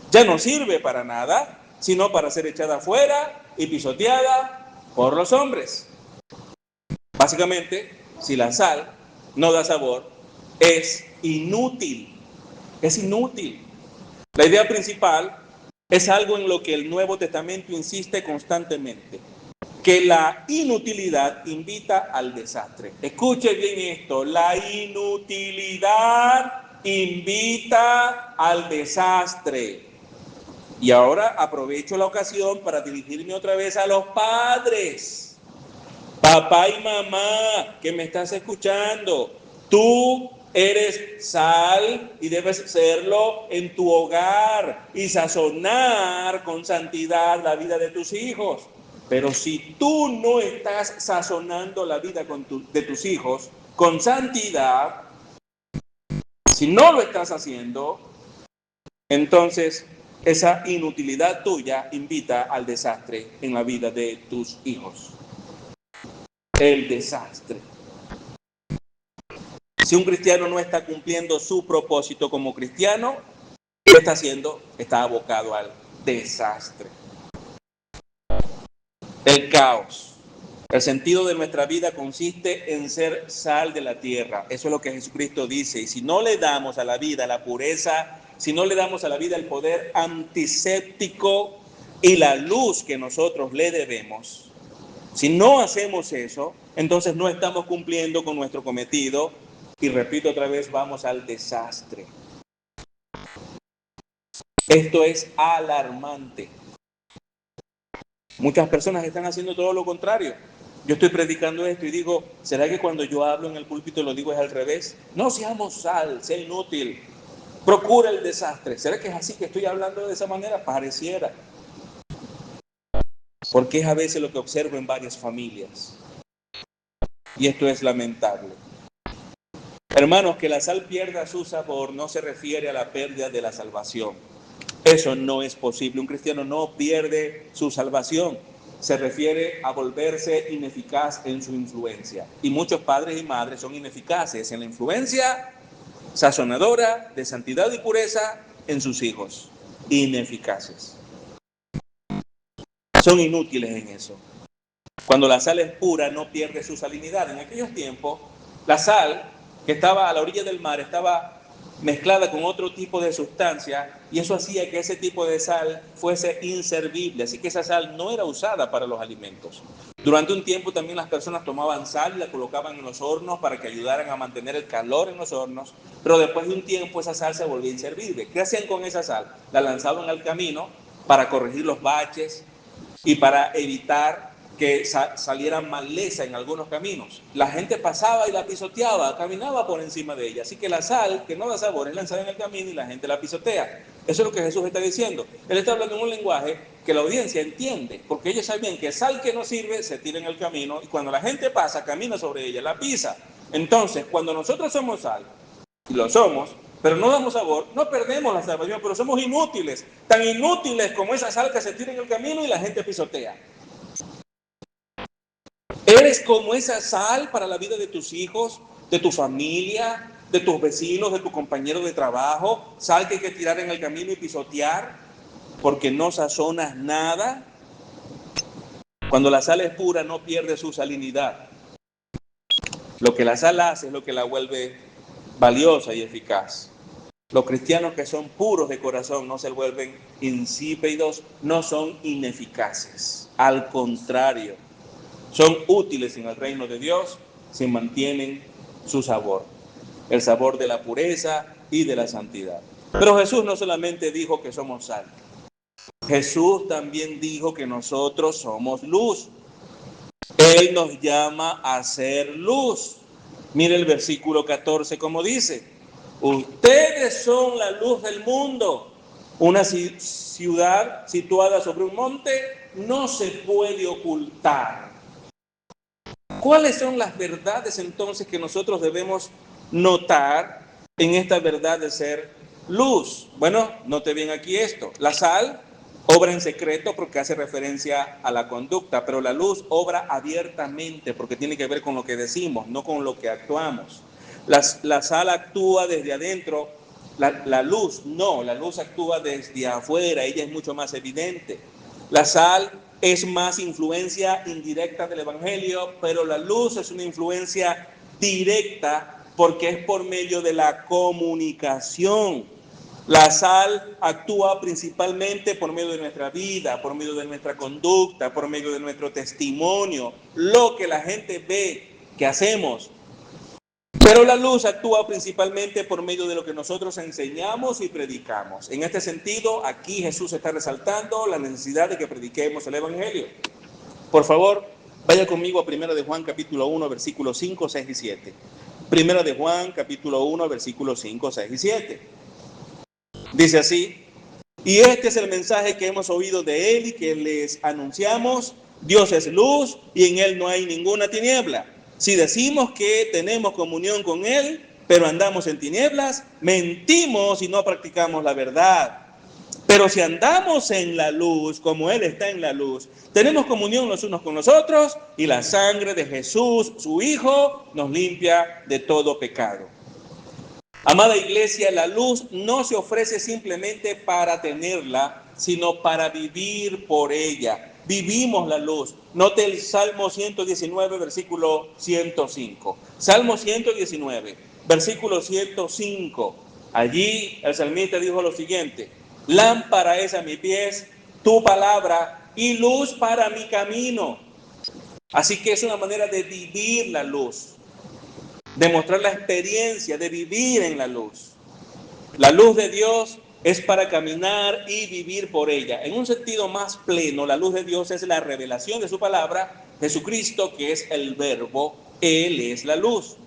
Ya no sirve para nada, sino para ser echada afuera y pisoteada por los hombres. Básicamente, si la sal no da sabor, es inútil. Es inútil. La idea principal es algo en lo que el Nuevo Testamento insiste constantemente, que la inutilidad invita al desastre. Escuche bien esto, la inutilidad invita al desastre. Y ahora aprovecho la ocasión para dirigirme otra vez a los padres. Papá y mamá, que me estás escuchando, tú eres sal y debes serlo en tu hogar y sazonar con santidad la vida de tus hijos. Pero si tú no estás sazonando la vida de tus hijos con santidad, si no lo estás haciendo, entonces esa inutilidad tuya invita al desastre en la vida de tus hijos. El desastre. Si un cristiano no está cumpliendo su propósito como cristiano, ¿qué está haciendo? Está abocado al desastre. El caos. El sentido de nuestra vida consiste en ser sal de la tierra. Eso es lo que Jesucristo dice. Y si no le damos a la vida la pureza, si no le damos a la vida el poder antiséptico y la luz que nosotros le debemos, si no hacemos eso, entonces no estamos cumpliendo con nuestro cometido y repito otra vez, vamos al desastre. Esto es alarmante. Muchas personas están haciendo todo lo contrario. Yo estoy predicando esto y digo, ¿será que cuando yo hablo en el púlpito lo digo es al revés? No seamos sal, sea inútil, procura el desastre. ¿Será que es así que estoy hablando de esa manera? Pareciera. Porque es a veces lo que observo en varias familias. Y esto es lamentable. Hermanos, que la sal pierda su sabor no se refiere a la pérdida de la salvación. Eso no es posible. Un cristiano no pierde su salvación. Se refiere a volverse ineficaz en su influencia. Y muchos padres y madres son ineficaces en la influencia sazonadora de santidad y pureza en sus hijos. Ineficaces. Son inútiles en eso. Cuando la sal es pura, no pierde su salinidad. En aquellos tiempos, la sal que estaba a la orilla del mar estaba mezclada con otro tipo de sustancia y eso hacía que ese tipo de sal fuese inservible, así que esa sal no era usada para los alimentos. Durante un tiempo también las personas tomaban sal y la colocaban en los hornos para que ayudaran a mantener el calor en los hornos, pero después de un tiempo esa sal se volvía inservible. ¿Qué hacían con esa sal? La lanzaban al camino para corregir los baches y para evitar que salieran maleza en algunos caminos. La gente pasaba y la pisoteaba, caminaba por encima de ella. Así que la sal, que no da sabor, es lanzada en el camino y la gente la pisotea. Eso es lo que Jesús está diciendo. Él está hablando en un lenguaje que la audiencia entiende, porque ellos saben que sal que no sirve se tira en el camino y cuando la gente pasa, camina sobre ella, la pisa. Entonces, cuando nosotros somos sal, y lo somos, pero no damos sabor, no perdemos la salvación, pero somos inútiles, tan inútiles como esa sal que se tira en el camino y la gente pisotea. Eres como esa sal para la vida de tus hijos, de tu familia, de tus vecinos, de tu compañero de trabajo. Sal que hay que tirar en el camino y pisotear porque no sazonas nada. Cuando la sal es pura no pierde su salinidad. Lo que la sal hace es lo que la vuelve valiosa y eficaz. Los cristianos que son puros de corazón no se vuelven insípidos, no son ineficaces. Al contrario, son útiles en el reino de Dios si mantienen su sabor, el sabor de la pureza y de la santidad. Pero Jesús no solamente dijo que somos sal, Jesús también dijo que nosotros somos luz. Él nos llama a ser luz. Mire el versículo 14 como dice: ustedes son la luz del mundo. Una ciudad situada sobre un monte no se puede ocultar. ¿Cuáles son las verdades entonces que nosotros debemos notar en esta verdad de ser luz? Bueno, note bien aquí esto. La sal obra en secreto porque hace referencia a la conducta, pero la luz obra abiertamente porque tiene que ver con lo que decimos, no con lo que actuamos. La sal actúa desde adentro, la luz no, la luz actúa desde afuera, ella es mucho más evidente. La sal es más influencia indirecta del evangelio, pero la luz es una influencia directa porque es por medio de la comunicación. La sal actúa principalmente por medio de nuestra vida, por medio de nuestra conducta, por medio de nuestro testimonio, lo que la gente ve que hacemos. Pero la luz actúa principalmente por medio de lo que nosotros enseñamos y predicamos. En este sentido, aquí Jesús está resaltando la necesidad de que prediquemos el evangelio. Por favor, vaya conmigo a 1 de Juan capítulo 1, versículos 5, 6 y 7. 1 de Juan capítulo 1, versículos 5, 6 y 7. Dice así: y este es el mensaje que hemos oído de él y que les anunciamos: Dios es luz y en él no hay ninguna tiniebla. Si decimos que tenemos comunión con él, pero andamos en tinieblas, mentimos y no practicamos la verdad. Pero si andamos en la luz, como él está en la luz, tenemos comunión los unos con los otros y la sangre de Jesús, su Hijo, nos limpia de todo pecado. Amada iglesia, la luz no se ofrece simplemente para tenerla, sino para vivir por ella. Vivimos la luz. Note el Salmo 119, versículo 105. Salmo 119, versículo 105. Allí el salmista dijo lo siguiente: lámpara es a mis pies tu palabra y luz para mi camino. Así que es una manera de vivir la luz, de mostrar la experiencia de vivir en la luz. La luz de Dios es para caminar y vivir por ella. En un sentido más pleno, la luz de Dios es la revelación de su palabra, Jesucristo, que es el verbo, Él es la luz.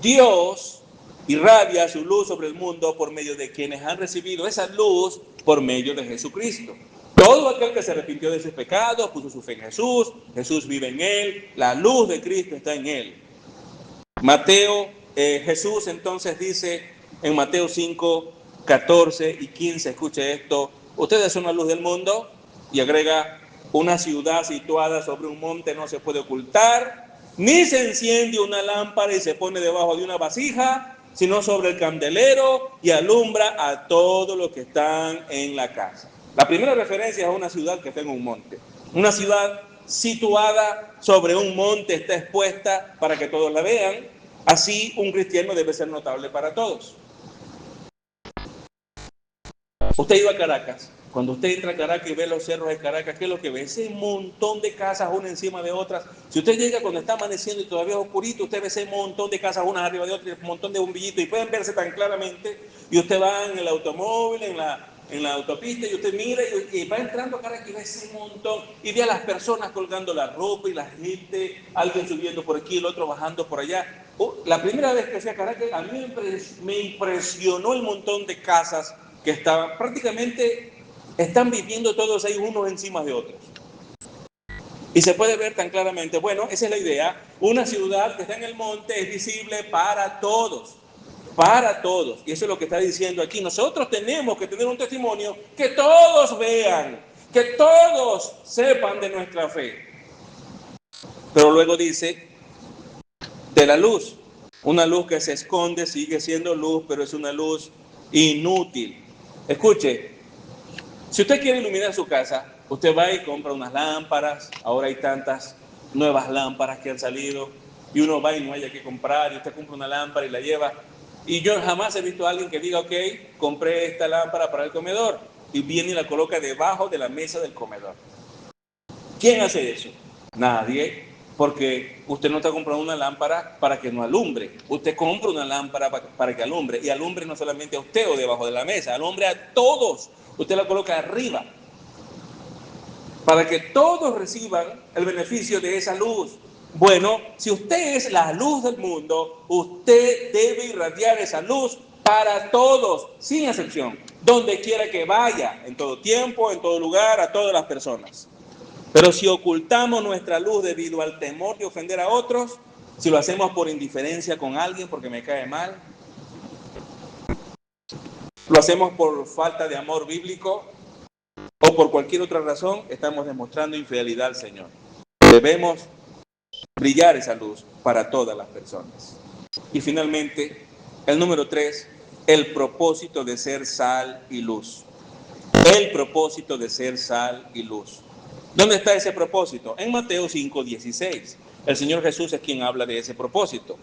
Dios irradia su luz sobre el mundo por medio de quienes han recibido esa luz por medio de Jesucristo. Todo aquel que se arrepintió de sus pecados, puso su fe en Jesús, Jesús vive en él, la luz de Cristo está en él. Jesús entonces dice en Mateo 5, 14 y 15, escuche esto: ustedes son la luz del mundo, y agrega: una ciudad situada sobre un monte no se puede ocultar, ni se enciende una lámpara y se pone debajo de una vasija, sino sobre el candelero y alumbra a todos los que están en la casa. La primera referencia es a una ciudad que está en un monte. Una ciudad situada sobre un monte está expuesta para que todos la vean. Así, un cristiano debe ser notable para todos. Usted iba a Caracas. Cuando usted entra a Caracas y ve los cerros de Caracas, ¿qué es lo que ve? Ese montón de casas una encima de otras. Si usted llega cuando está amaneciendo y todavía es oscurito, usted ve ese montón de casas unas arriba de otras, un montón de bombillitos, y pueden verse tan claramente. Y usted va en el automóvil, en la autopista, y usted mira y va entrando a Caracas y ve ese montón, y ve a las personas colgando la ropa y la gente, alguien subiendo por aquí, el otro bajando por allá. La primera vez que fui a Caracas, a mí me impresionó el montón de casas que estaban, prácticamente están viviendo todos ahí unos encima de otros. Y se puede ver tan claramente. Bueno, esa es la idea. Una ciudad que está en el monte es visible para todos. Para todos. Y eso es lo que está diciendo aquí. Nosotros tenemos que tener un testimonio que todos vean, que todos sepan de nuestra fe. Pero luego dice de la luz. Una luz que se esconde sigue siendo luz, pero es una luz inútil. Escuche, si usted quiere iluminar su casa, usted va y compra unas lámparas. Ahora hay tantas nuevas lámparas que han salido y uno va y no haya que comprar y usted compra una lámpara y la lleva. Y yo jamás he visto a alguien que diga, ok, compré esta lámpara para el comedor y viene y la coloca debajo de la mesa del comedor. ¿Quién hace eso? Nadie, porque usted no está comprando una lámpara para que no alumbre. Usted compra una lámpara para que alumbre. Y alumbre no solamente a usted o debajo de la mesa, alumbre a todos. Usted la coloca arriba para que todos reciban el beneficio de esa luz. Bueno, si usted es la luz del mundo, usted debe irradiar esa luz para todos, sin excepción, donde quiera que vaya, en todo tiempo, en todo lugar, a todas las personas. Pero si ocultamos nuestra luz debido al temor de ofender a otros, si lo hacemos por indiferencia con alguien porque me cae mal, lo hacemos por falta de amor bíblico o por cualquier otra razón, estamos demostrando infidelidad al Señor. Debemos brillar esa luz para todas las personas. Y finalmente, el número 3, el propósito de ser sal y luz. El propósito de ser sal y luz. ¿Dónde está ese propósito? En Mateo 5:16. El Señor Jesús es quien habla de ese propósito.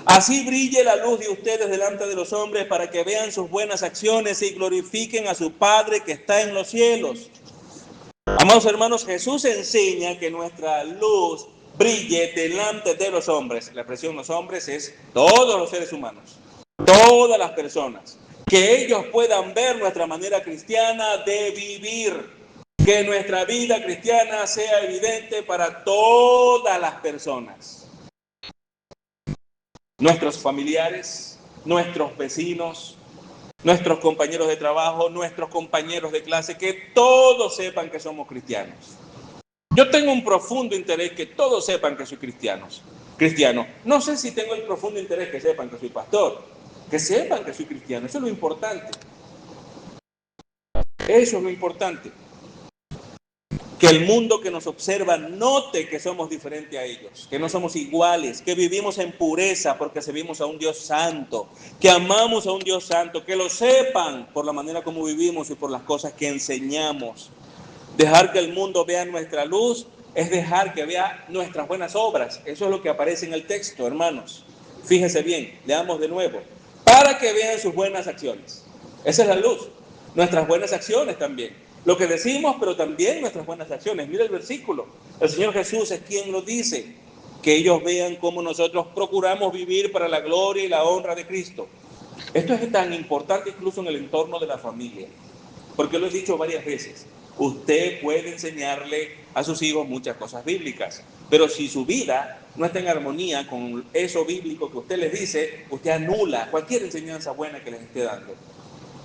Así brille la luz de ustedes delante de los hombres para que vean sus buenas acciones y glorifiquen a su Padre que está en los cielos. Amados hermanos, Jesús enseña que nuestra luz brille delante de los hombres. La expresión los hombres es todos los seres humanos, todas las personas. Que ellos puedan ver nuestra manera cristiana de vivir. Que nuestra vida cristiana sea evidente para todas las personas. Nuestros familiares, nuestros vecinos, nuestros compañeros de trabajo, nuestros compañeros de clase, que todos sepan que somos cristianos. Yo tengo un profundo interés que todos sepan que soy cristiano. No sé si tengo el profundo interés que sepan que soy pastor, que sepan que soy cristiano. Eso es lo importante. Eso es lo importante. Que el mundo que nos observa note que somos diferentes a ellos, que no somos iguales, que vivimos en pureza porque servimos a un Dios santo, que amamos a un Dios santo, que lo sepan por la manera como vivimos y por las cosas que enseñamos. Dejar que el mundo vea nuestra luz es dejar que vea nuestras buenas obras. Eso es lo que aparece en el texto, hermanos. Fíjense bien, leamos de nuevo. Para que vean sus buenas acciones. Esa es la luz. Nuestras buenas acciones también. Lo que decimos, pero también nuestras buenas acciones. Mira el versículo. El Señor Jesús es quien lo dice. Que ellos vean cómo nosotros procuramos vivir para la gloria y la honra de Cristo. Esto es tan importante incluso en el entorno de la familia. Porque lo he dicho varias veces. Usted puede enseñarle a sus hijos muchas cosas bíblicas, pero si su vida no está en armonía con eso bíblico que usted les dice, usted anula cualquier enseñanza buena que les esté dando.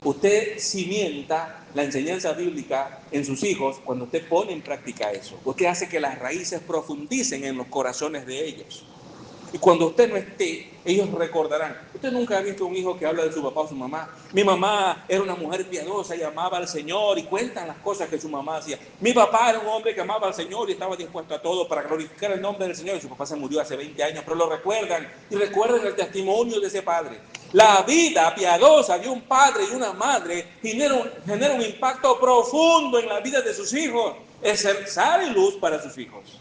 Usted cimienta la enseñanza bíblica en sus hijos cuando usted pone en práctica eso. Usted hace que las raíces profundicen en los corazones de ellos. Y cuando usted no esté, ellos recordarán. Usted nunca ha visto un hijo que habla de su papá o su mamá. Mi mamá era una mujer piadosa y amaba al Señor, y cuentan las cosas que su mamá hacía. Mi papá era un hombre que amaba al Señor y estaba dispuesto a todo para glorificar el nombre del Señor. Y su papá se murió hace 20 años, pero lo recuerdan y recuerdan el testimonio de ese padre. La vida piadosa de un padre y una madre genera un impacto profundo en la vida de sus hijos. Es ser sal y luz para sus hijos.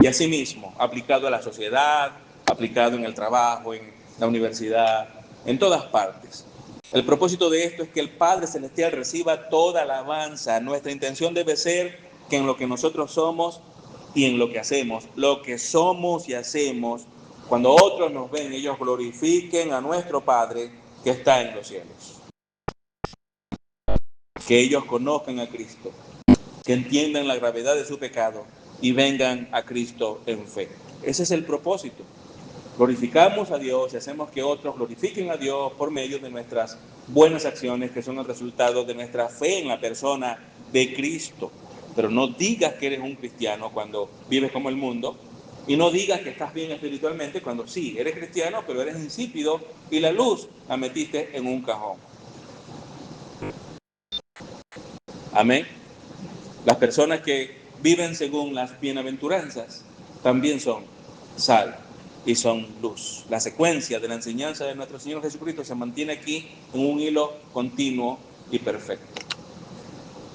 Y asimismo, aplicado a la sociedad, aplicado en el trabajo, en la universidad, en todas partes. El propósito de esto es que el Padre Celestial reciba toda alabanza. Nuestra intención debe ser que en lo que nosotros somos y en lo que hacemos, lo que somos y hacemos, cuando otros nos ven, ellos glorifiquen a nuestro Padre que está en los cielos. Que ellos conozcan a Cristo, que entiendan la gravedad de su pecado y vengan a Cristo en fe. Ese es el propósito. Glorificamos a Dios y hacemos que otros glorifiquen a Dios por medio de nuestras buenas acciones, que son el resultado de nuestra fe en la persona de Cristo. Pero no digas que eres un cristiano cuando vives como el mundo, y no digas que estás bien espiritualmente cuando sí, eres cristiano, pero eres insípido y la luz la metiste en un cajón. Amén. Las personas que viven según las bienaventuranzas también son sal y son luz. La secuencia de la enseñanza de nuestro Señor Jesucristo se mantiene aquí en un hilo continuo y perfecto.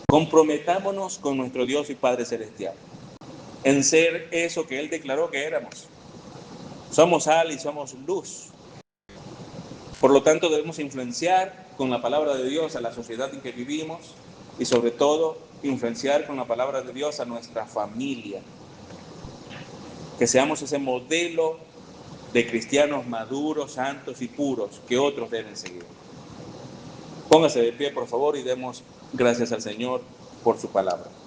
Comprometámonos con nuestro Dios y Padre Celestial en ser eso que Él declaró que éramos. Somos sal y somos luz. Por lo tanto, debemos influenciar con la palabra de Dios a la sociedad en que vivimos y sobre todo influenciar con la palabra de Dios a nuestra familia. Que seamos ese modelo de cristianos maduros, santos y puros que otros deben seguir. Póngase de pie, por favor, y demos gracias al Señor por su palabra.